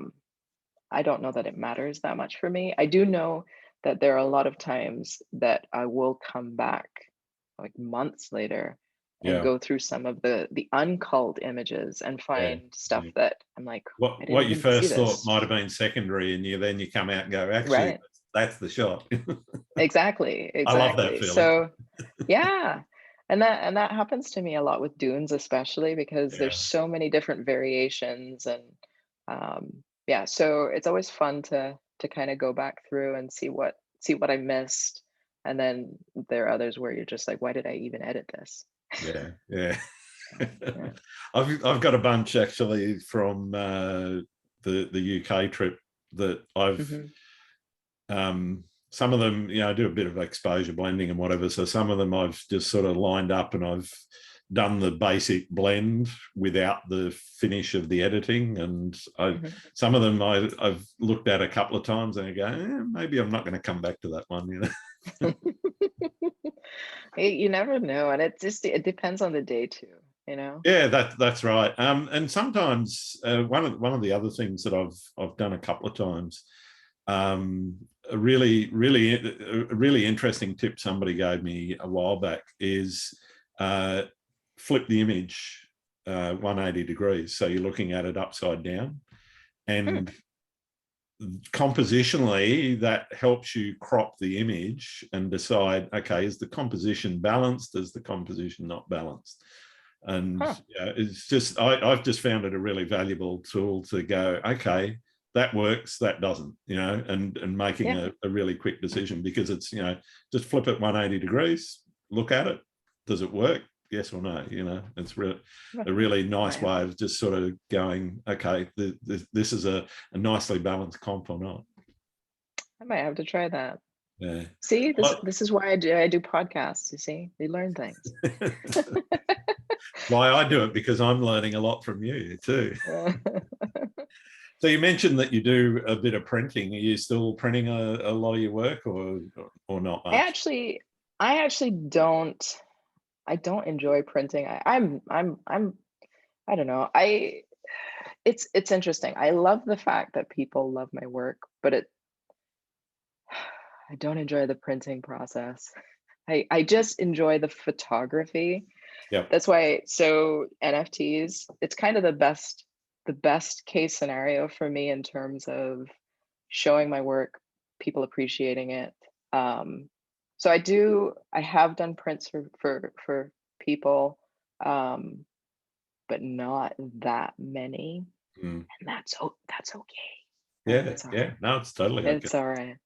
don't know that it matters that much for me. I do know that there are a lot of times that I will come back like months later and go through some of the unculled images and find stuff that I'm like, what you first thought might have been secondary, and then you come out and go, actually, that's the shot. Exactly. I love that feeling. So yeah. And that happens to me a lot with dunes, especially because there's so many different variations, and so it's always fun to kind of go back through and see what I missed. And then there are others where you're just like, why did I even edit this? Yeah. I've got a bunch actually from the UK trip that I've some of them, I do a bit of exposure blending and whatever. So some of them I've just sort of lined up and I've done the basic blend without the finish of the editing. And some of them I've looked at a couple of times and I go, maybe I'm not going to come back to that one, You never know. And it depends on the day too, Yeah, that's right. And sometimes one of the other things that I've done a couple of times, a really interesting tip somebody gave me a while back is flip the image 180 degrees. So you're looking at it upside down, and compositionally that helps you crop the image and decide, okay, is the composition balanced? Is the composition not balanced? And it's just, I've just found it a really valuable tool to go, okay, that works, that doesn't, and making a really quick decision, because it's, just flip it 180 degrees, look at it. Does it work? Yes or no? It's a really nice way of just sort of going, okay, this is a nicely balanced comp or not. I might have to try that. Yeah. See, this is why I do podcasts. You see, we learn things. Why I do it, because I'm learning a lot from you too. So you mentioned that you do a bit of printing. Are you still printing a lot of your work, or not I much? actually, I actually don't. I don't enjoy printing. I don't know. It's interesting. I love the fact that people love my work, but I don't enjoy the printing process. I just enjoy the photography. Yep. That's why, so NFTs, it's kind of the best case scenario for me in terms of showing my work, people appreciating it. Um, so I have done prints for people, um, but not that many, Mm. and that's okay. Yeah, That's all yeah. right. No, it's totally okay. It's all right.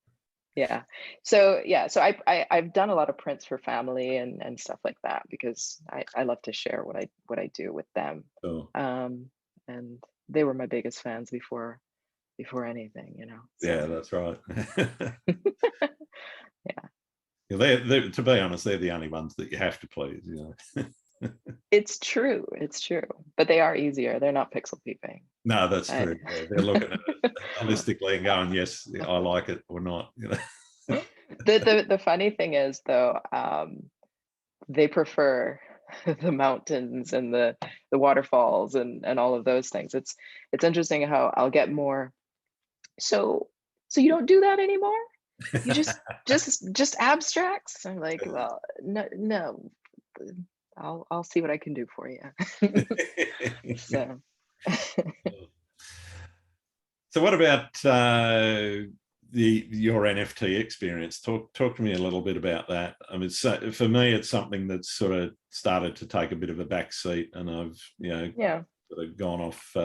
Yeah. So I've done a lot of prints for family and stuff like that because I love to share what I do with them. So, Um, and they were my biggest fans before anything, yeah, So that's right. yeah. Yeah, to be honest, they're the only ones that you have to please. It's true. It's true. But they are easier. They're not pixel peeping. No, that's I, true. Yeah, they're looking at it holistically and going, yes, I like it or not. the funny thing is though, they prefer the mountains and the waterfalls and all of those things. It's interesting how I'll get more. So you don't do that anymore? You just abstracts? I'm like, well, no. I'll see what I can do for you. So So, what about your NFT experience? Talk to me a little bit about that. I mean, so for me, it's something that's sort of started to take a bit of a back seat, and I've yeah. sort of gone off.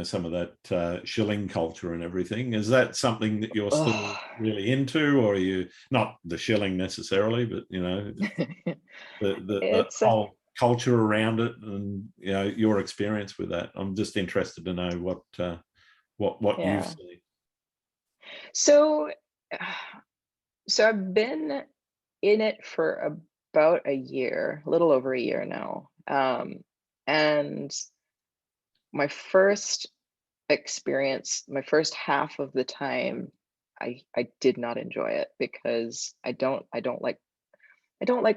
Some of that shilling culture and everything. Is that something that you're still Ugh. really into, or are you not the shilling necessarily, but the It's whole culture around it, and your experience with that? I'm just interested to know what you've yeah. seen. So so I've been in it for about a year, a little over a year now. And my first experience, my first half of the time, I did not enjoy it because I don't like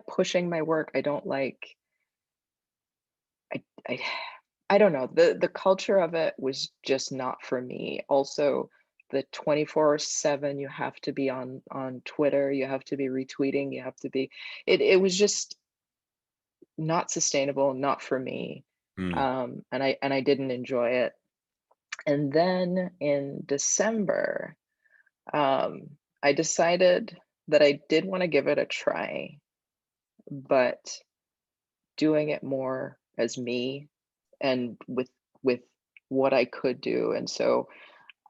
pushing my work. I I I don't know. The culture of it was just not for me. Also, the 24/7 you have to be on Twitter, you have to be retweeting, you have to be it was just not sustainable, not for me. Mm, And I didn't enjoy it. And then in December, I decided that I did want to give it a try, but doing it more as me and with what I could do. And so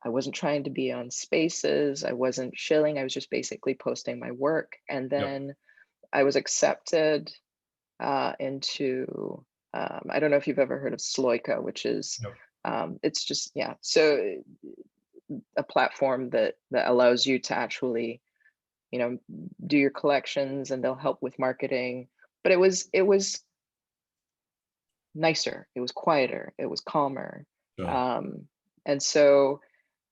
I wasn't trying to be on spaces, I wasn't shilling, I was just basically posting my work. And yep, then I was accepted into I don't know if you've ever heard of Sloika, which is yep, it's just yeah, so a platform that allows you to actually, you know, do your collections and they'll help with marketing. But it was nicer, it was quieter, it was calmer. sure, Um, and so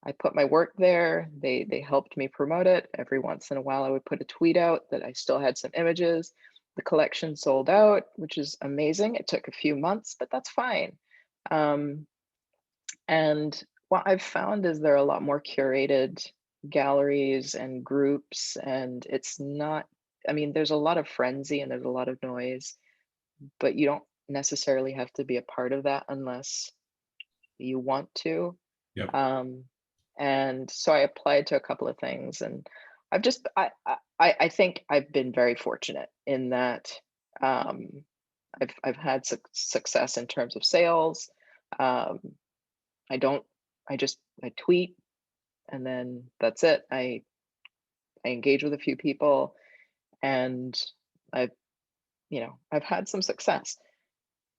I put my work there. They helped me promote it. Every once in a while, I would put a tweet out that I still had some images. The collection sold out, which is amazing. It took a few months, but that's fine. Um, and what I've found is there are a lot more curated galleries and groups, and it's not, I mean, there's a lot of frenzy and there's a lot of noise, but you don't necessarily have to be a part of that unless you want to. yep, Um, and so I applied to a couple of things, and I've just I think I've been very fortunate in that um, I've had success in terms of sales. Um, I don't I tweet and then that's it. I engage with a few people and I've I've had some success.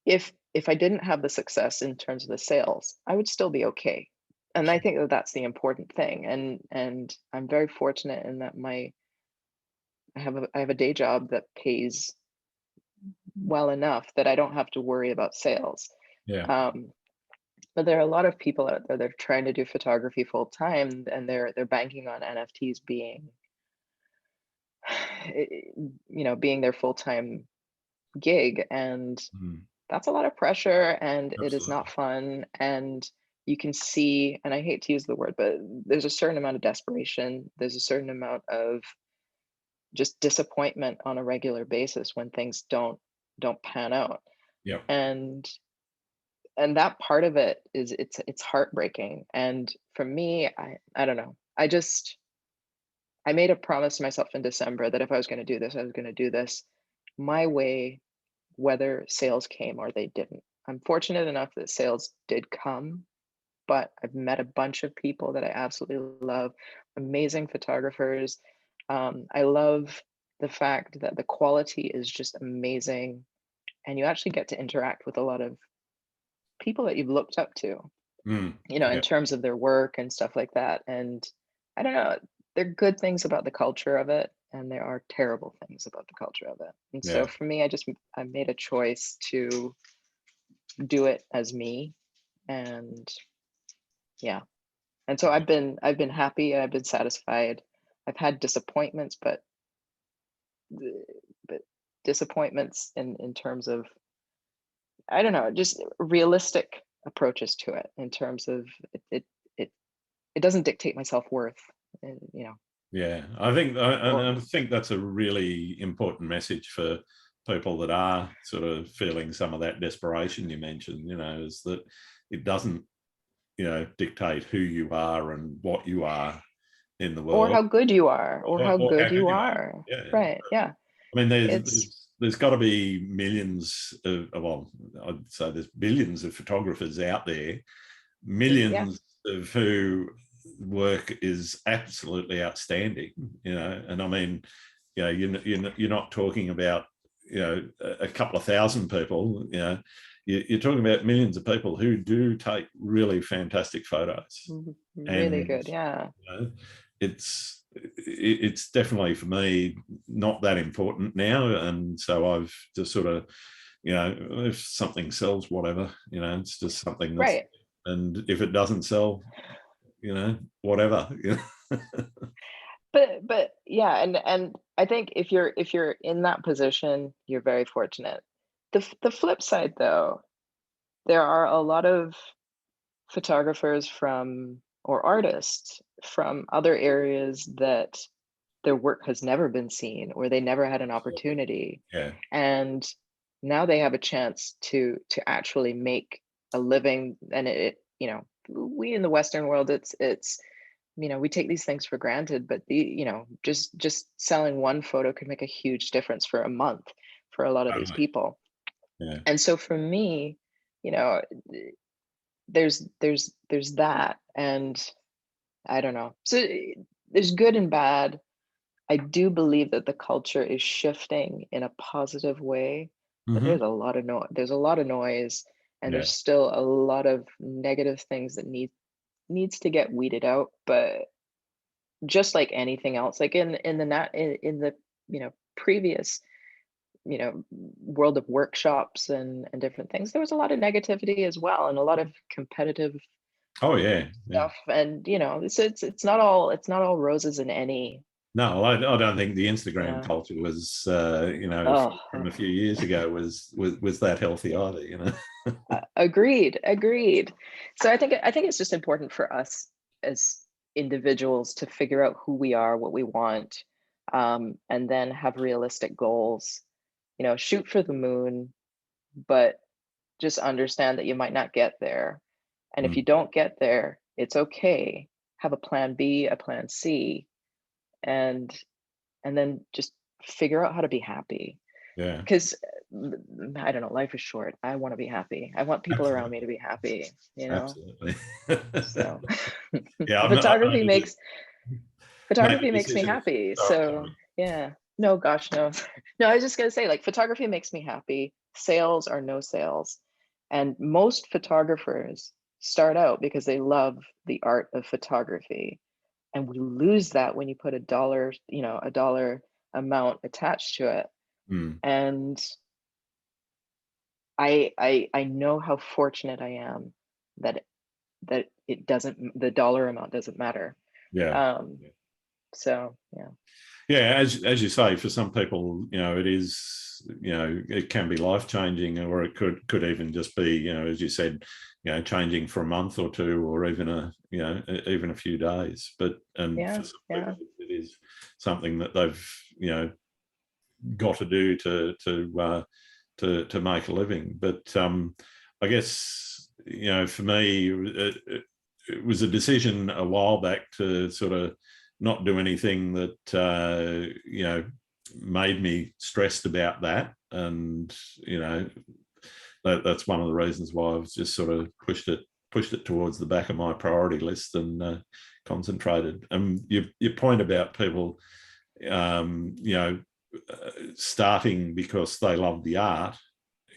If I didn't have the success in terms of the sales, I would still be okay. And I think that that's the important thing. And I'm very fortunate in that I have a day job that pays well enough that I don't have to worry about sales. yeah, Um, But there are a lot of people out there that are trying to do photography full time, and they're banking on NFTs being, being their full time gig, and Mm, that's a lot of pressure, and it is not absolutely. fun. And you can see, and I hate to use the word, but there's a certain amount of desperation. There's a certain amount of just disappointment on a regular basis when things don't pan out. Yep. And that part of it is, it's heartbreaking. And for me, I don't know. I made a promise to myself in December that if I was going to do this, I was going to do this my way, whether sales came or they didn't. I'm fortunate enough that sales did come, but I've met a bunch of people that I absolutely love, amazing photographers. I love the fact that the quality is just amazing, and you actually get to interact with a lot of people that you've looked up to, Mm, in yeah. terms of their work and stuff like that. And I don't know, there are good things about the culture of it, and there are terrible things about the culture of it. And so Yeah. for me, I made a choice to do it as me. And yeah. And so Yeah. I've been happy, I've been satisfied. I've had disappointments, but disappointments in terms of, I don't know, just realistic approaches to it, in terms of it it doesn't dictate my self-worth, and Yeah, I or think that's a really important message for people that are sort of feeling some of that desperation you mentioned. Is that it doesn't dictate who you are and what you are in the or world, how good you are, or how or how good good you you are. are. Yeah, Right, yeah. I mean, It's there's got to be millions of, well, I'd say there's billions of photographers out there, yeah, millions of who work is absolutely outstanding, and I mean, you're not talking about, a couple of thousand people, you're talking about millions of people who do take really fantastic photos. really And good, yeah. it's definitely for me not that important now, and so I've just sort of, if something sells, whatever, it's just something that's, Right. and if it doesn't sell, whatever. But yeah, and I think if you're in that position, you're very fortunate. The flip side, though, there are a lot of photographers from, or artists from, other areas that their work has never been seen, or they never had an opportunity. Yeah. And now they have a chance to actually make a living. And we in the Western world, it's we take these things for granted, but just selling one photo could make a huge difference for a month for a lot of these Totally. people. Yeah. And so for me, you know there's that. And I don't know, so there's good and bad. I do believe that the culture is shifting in a positive way, but Hmm. there's a lot of noise, and Yeah. there's still a lot of negative things that needs to get weeded out. But just like anything else, like in the previous world of workshops and different things, there was a lot of negativity as well, and a lot of competitive Oh yeah. Yeah. stuff. And it's not all roses in any. No, I don't think the Instagram Yeah. culture was, Oh, from a few years ago was that healthy either. agreed. So I think it's just important for us as individuals to figure out who we are, what we want, and then have realistic goals. Shoot for the moon, but just understand that you might not get there. And if Mm, you don't get there, it's okay. Have a plan B, a plan C, and then just figure out how to be happy. yeah, Because I don't know, life is short. I want to be happy. I want people around absolutely, me to be happy. absolutely. So Yeah, I've photography made makes made the photography makes me decision. happy. Sorry. So yeah. No, gosh, no. No, I was just gonna say, like, photography makes me happy. Sales are no sales. And most photographers start out because they love the art of photography. And we lose that when you put a dollar amount attached to it. Mm, And I know how fortunate I am that it doesn't, the dollar amount doesn't matter. Yeah. So yeah. Yeah, as you say, for some people, it is, it can be life changing, or it could even just be, as you said, changing for a month or two, or even even a few days. But for some people, it is something that they've got to do to make a living. But I guess for me, it was a decision a while back to sort of not do anything that made me stressed about that, and that's one of the reasons why I've just sort of pushed it towards the back of my priority list and concentrated. And your point about people, starting because they love the art,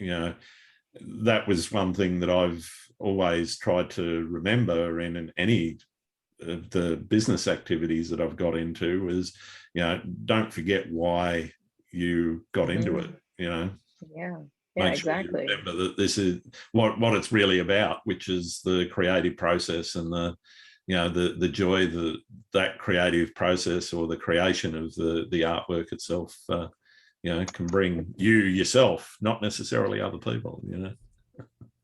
that was one thing that I've always tried to remember in any of the business activities that I've got into, is, don't forget why you got into it, Yeah. Make Exactly. sure you remember that this is what it's really about, which is the creative process and the joy that creative process, or the creation of the artwork itself, can bring you yourself, not necessarily other people.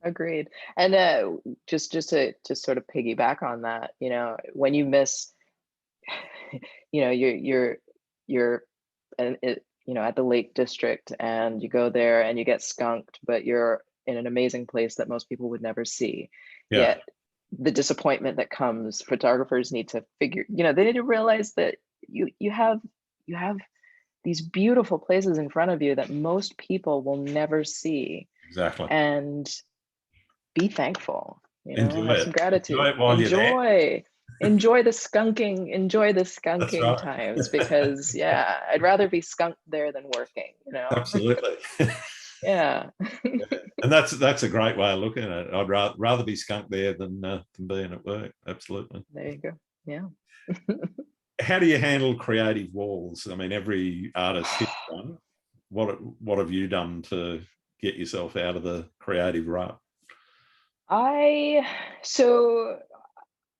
Agreed. And just to sort of piggyback on that, when you miss, you're and it, at the Lake District, and you go there and you get skunked, but you're in an amazing place that most people would never see. Yeah. Yet the disappointment that comes, photographers need to figure, they need to realize that you have these beautiful places in front of you that most people will never see. Exactly. And be thankful, Enjoy have some it. gratitude. Enjoy it while you're there. Enjoy the skunking times, because I'd rather be skunked there than working, Absolutely. Yeah. And that's a great way of looking at it. I'd rather be skunked there than being at work. Absolutely. There you go. Yeah. How do you handle creative walls? I mean, every artist hits one. What have you done to get yourself out of the creative rut? So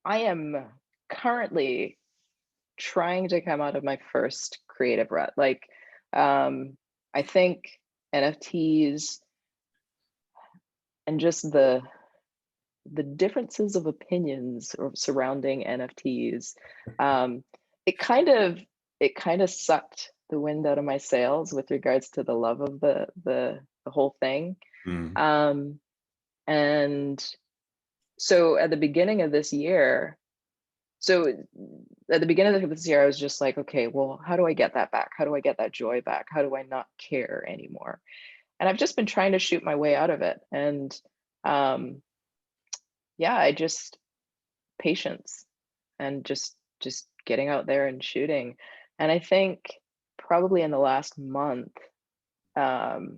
I am currently trying to come out of my first creative rut. Like, I think NFTs and just the differences of opinions surrounding NFTs, it kind of sucked the wind out of my sails with regards to the love of the whole thing. And so at the beginning of this year, I was just like, okay, well, how do I get that back? How do I get that joy back? How do I not care anymore? And I've just been trying to shoot my way out of it. And I just patience and just getting out there and shooting. And I think probably in the last month, I've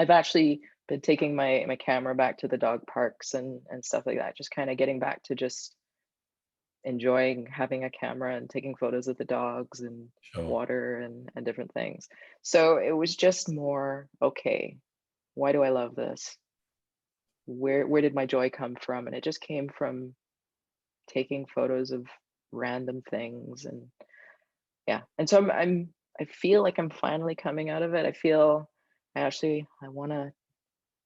actually been taking my camera back to the dog parks and stuff like that, just kind of getting back to just enjoying having a camera and taking photos of the dogs and water and different things. So it was just more, okay, why do I love this? Where did my joy come from? And it just came from taking photos of random things. And so I feel like I'm finally coming out of it. I feel I want to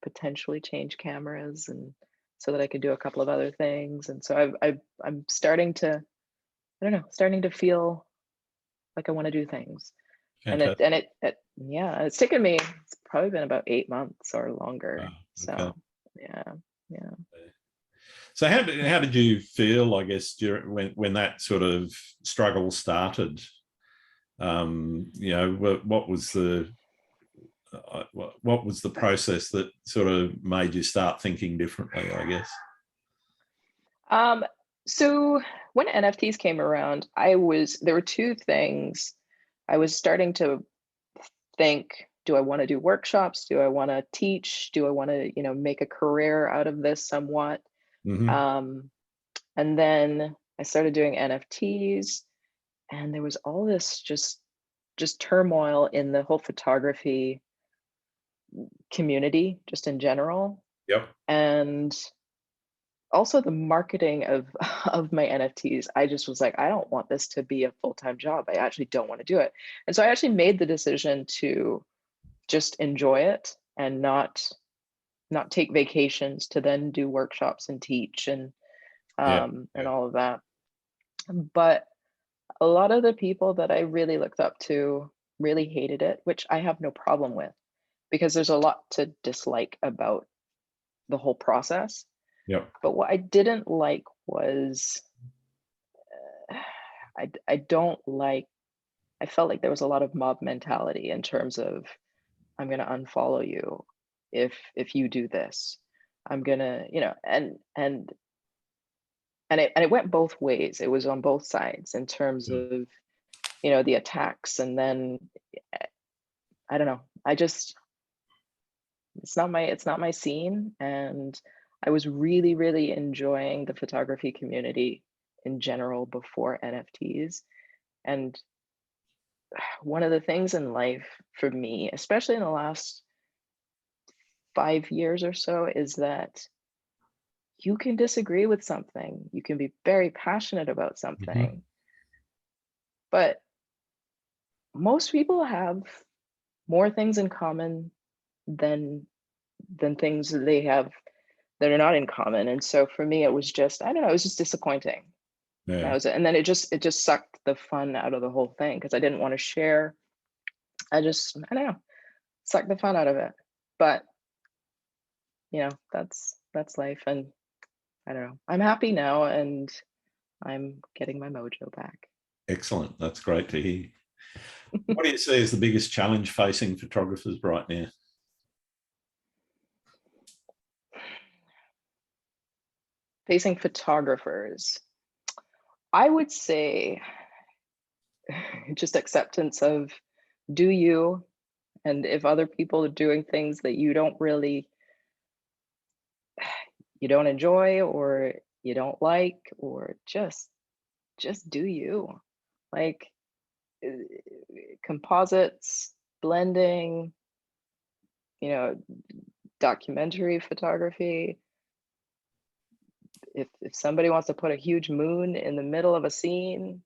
potentially change cameras, and so that I could do a couple of other things. And so I'm starting to, I don't know, starting to feel like I want to do things. Fantastic. And it's taken me, it's probably been about 8 months or longer. Wow. So okay. yeah. So how did you feel, I guess, when that sort of struggle started? What was the process that sort of made you start thinking differently, I guess? So when NFTs came around, there were two things. I was starting to think, do I want to do workshops? Do I want to teach? Do I want to, make a career out of this somewhat? Mm-hmm. And then I started doing NFTs, and there was all this just turmoil in the whole photography community, just in general. Yep. And also the marketing of of my NFTs, I just was like, I don't want this to be a full-time job. I actually don't want to do it. And so I actually made the decision to just enjoy it and not take vacations to then do workshops and teach Yeah. and all of that. But a lot of the people that I really looked up to really hated it, which I have no problem with because there's a lot to dislike about the whole process. Yep. But what I didn't like was I don't like I felt like there was a lot of mob mentality in terms of I'm gonna unfollow you if you do this. I'm gonna, and it went both ways. It was on both sides in terms Mm. of, the attacks and then I don't know. I just it's not my scene, and I was really, really enjoying the photography community in general before NFTs. And one of the things in life for me, especially in the last 5 years or so, is that you can disagree with something. You can be very passionate about Mhm. something, but most people have more things in common than things that they have that are not in common. And so for me, it was just, I don't know, it was just disappointing. That Yeah. was it. And then it just sucked the fun out of the whole thing because I didn't want to share. I don't know, sucked the fun out of it. But that's life. And I don't know. I'm happy now and I'm getting my mojo back. Excellent. That's great to hear. What do you see as the biggest challenge facing photographers right now? Facing photographers, I would say just acceptance of do you, and if other people are doing things that you don't enjoy or you don't like, or just do you. Like uh, composites, blending, you know, documentary photography. If somebody wants to put a huge moon in the middle of a scene,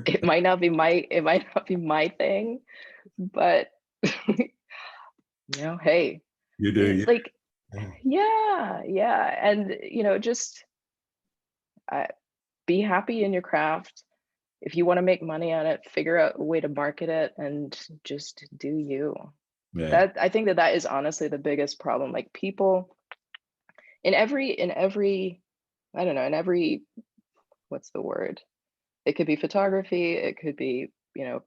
it might not be my thing, but hey, You do, you. like Yeah. yeah, and just uh, be happy in your craft. If you want to make money on it, figure out a way to market it and just do you. Yeah. That I think that is honestly the biggest problem. Like people in every I don't know, in every what's the word? It could be photography, it could be,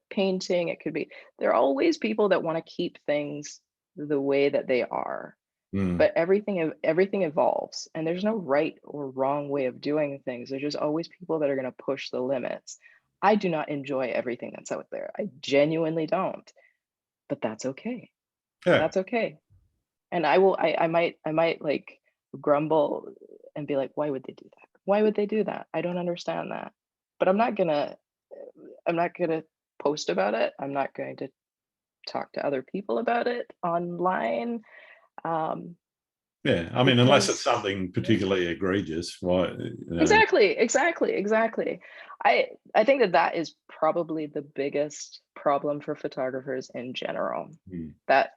painting, it could be there are always people that want to keep things the way that they are. Mm. But everything evolves and there's no right or wrong way of doing things. There's just always people that are going to push the limits. I do not enjoy everything that's out there. I genuinely don't, but that's okay. Yeah. That's okay. And I might like grumble and be like, why would they do that? Why would they do that? I don't understand that. But I'm not gonna post about it. I'm not going to talk to other people about it online. Um, Yeah. I mean, unless it's because something particularly egregious, why, exactly. I think that is probably the biggest problem for photographers in general. mm, That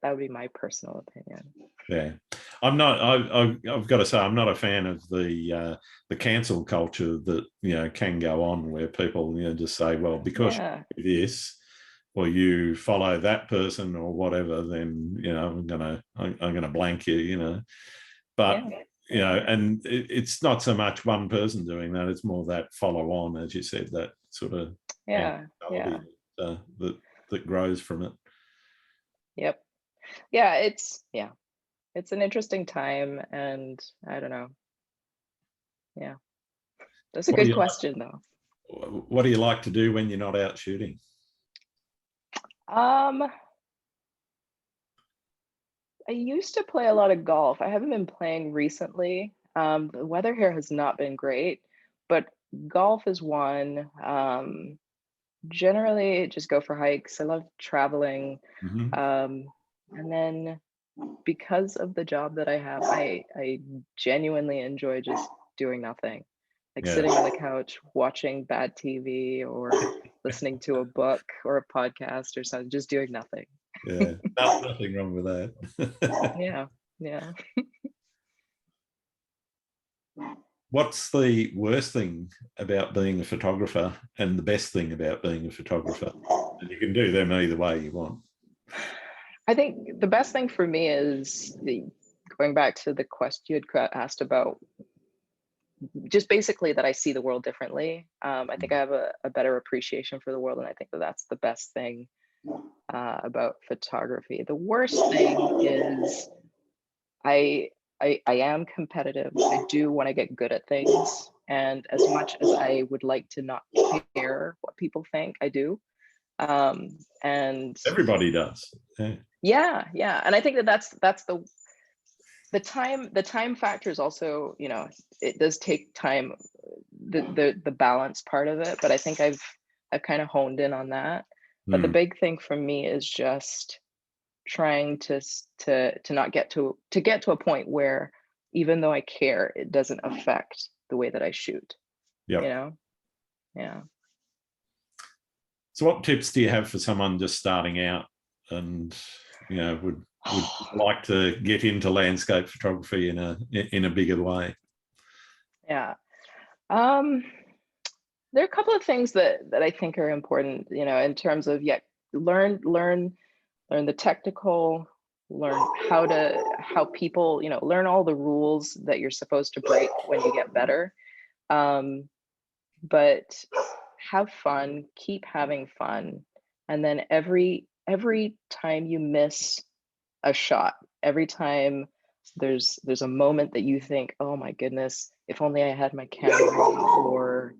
would be my personal opinion. yeah. I'm not, I've got to say, I'm not a fan of the cancel culture that, can go on where people, just say, well, because Yeah, you do this, or you follow that person or whatever, then I'm gonna blank you. But yeah, and it's not so much one person doing that; it's more that follow on, as you said, that sort of yeah, mentality yeah. that grows from it. Yep. It's an interesting time, and I don't know. Yeah, that's a What do good you question though. What do you like to do when you're not out shooting? Um, I used to play a lot of golf. I haven't been playing recently. The weather here has not been great, but golf is one. Generally, just go for hikes. I love traveling. Hmm. Um, and then because of the job that I have, I genuinely enjoy just doing nothing, like Yeah. sitting on the couch watching bad TV or listening to a book or a podcast or something, just doing nothing. Yeah. Nothing wrong with that. Yeah, yeah. What's the worst thing about being a photographer and the best thing about being a photographer? And you can do them either way you want. I think the best thing for me is going back to the question you had asked about, just basically that I see the world differently. I think I have a better appreciation for the world, and I think that that's the best thing about photography. The worst thing is I, I am competitive. I do want to get good at things, and as much as I would like to not care what people think, I do. And Everybody does. yeah, and I think that that's the time factor is also, it does take time, the balance part of it, but I think I've kind of honed in on that. But the big thing for me is just trying to not get to a point where, even though I care, it doesn't affect the way that I shoot. Yep. Yeah. So what tips do you have for someone just starting out and would like to get into landscape photography in a bigger way? Yeah. There are a couple of things that I think are important, in terms of, learn the technical, learn how people, learn all the rules that you're supposed to break when you get better. But have fun, keep having fun. And then every time you miss a shot, every time there's a moment that you think, oh my goodness, if only I had my camera,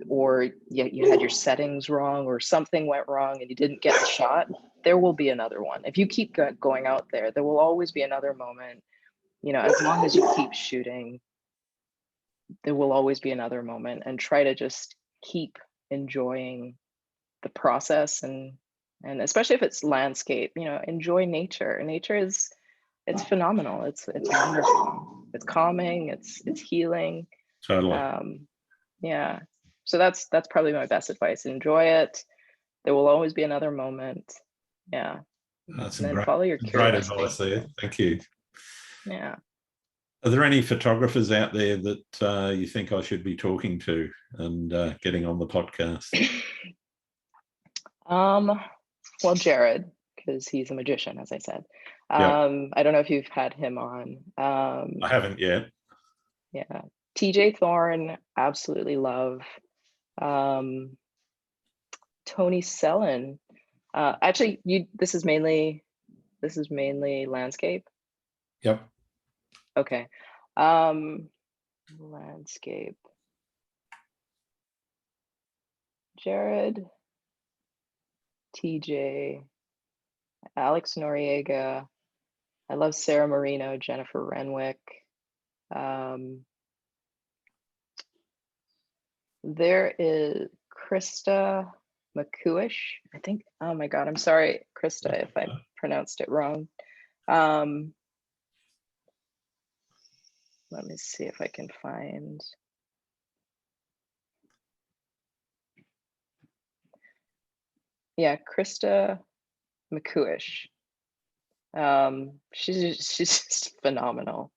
or you had your settings wrong, or something went wrong and you didn't get the shot, there will be another one. If you keep going out there will always be another moment. As long as you keep shooting, there will always be another moment, and try to just keep enjoying the process. And especially if it's landscape, enjoy nature. It's phenomenal. It's wonderful. It's calming. It's healing. Totally. Yeah. So that's probably my best advice. Enjoy it. There will always be another moment. Yeah. That's And then great, follow your great curiosity. advice there. Thank you. Yeah. Are there any photographers out there that you think I should be talking to and getting on the podcast? Well, Jared, because he's a magician, as I said. Yep. I don't know if you've had him on. I haven't yet. Yeah. TJ Thorne, absolutely love. Tony Sellen. Actually, this is mainly landscape. Yep. Okay. Landscape. Jared, TJ, Alex Noriega. I love Sarah Marino, Jennifer Renwick. There is Krista McCuish, I think. Oh my God, I'm sorry, Krista, if I pronounced it wrong. Let me see if I can find. Yeah, Krista McCuish. She's just phenomenal.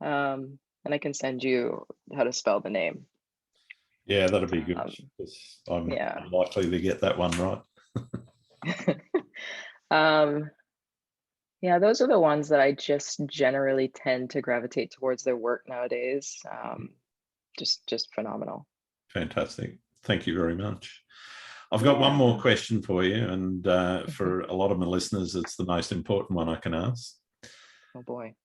And I can send you how to spell the name. Yeah, that'd be good. I'm likely to get that one right. Yeah, those are the ones that I just generally tend to gravitate towards their work nowadays. Just phenomenal. Fantastic. Thank you very much. I've got one more question for you, and for a lot of my listeners, it's the most important one I can ask. Oh boy.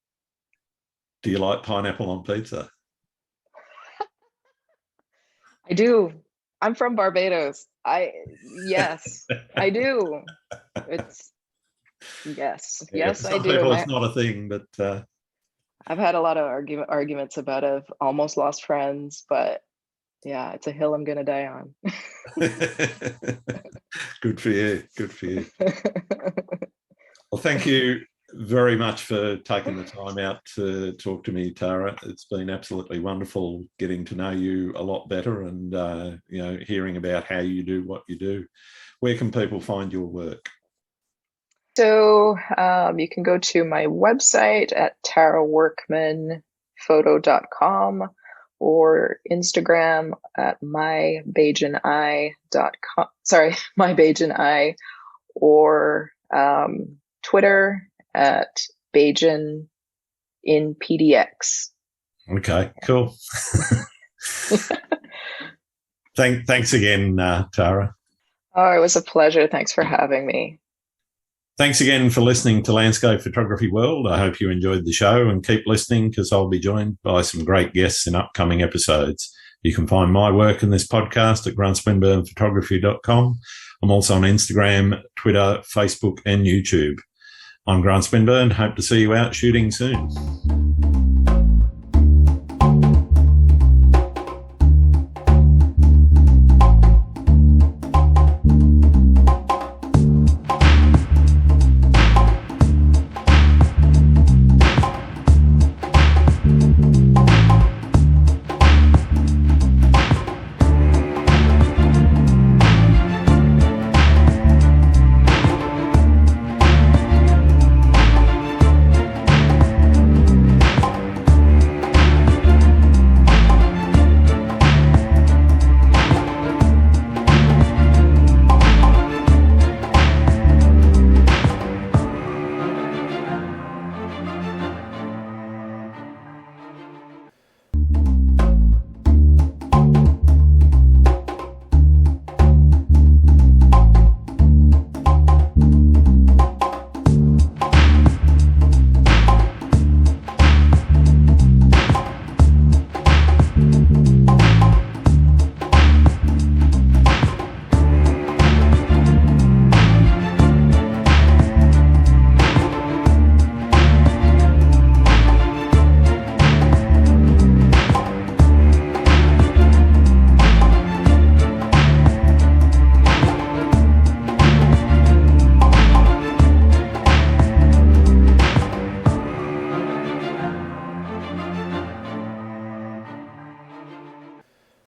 Do you like pineapple on pizza? I do. I'm from Barbados. Yes, I do. Yes, I do. People, it's not a thing, but I've had a lot of arguments about it. I've almost lost friends, but yeah, it's a hill I'm gonna die on. Good for you. Good for you. Well, thank you very much for taking the time out to talk to me, Tara. It's been absolutely wonderful getting to know you a lot better and, hearing about how you do what you do. Where can people find your work? So you can go to my website at taraworkmanphoto.com or Instagram at mybajaneye.com. Sorry, mybajaneye, or Twitter at Bajan in PDX. Okay, cool. Thanks again, Tara. Oh, it was a pleasure. Thanks for having me. Thanks again for listening to Landscape Photography World. I hope you enjoyed the show, and keep listening because I'll be joined by some great guests in upcoming episodes. You can find my work in this podcast at grantswinburnphotography.com. I'm also on Instagram, Twitter, Facebook, and YouTube. I'm Grant Swinburne. Hope to see you out shooting soon.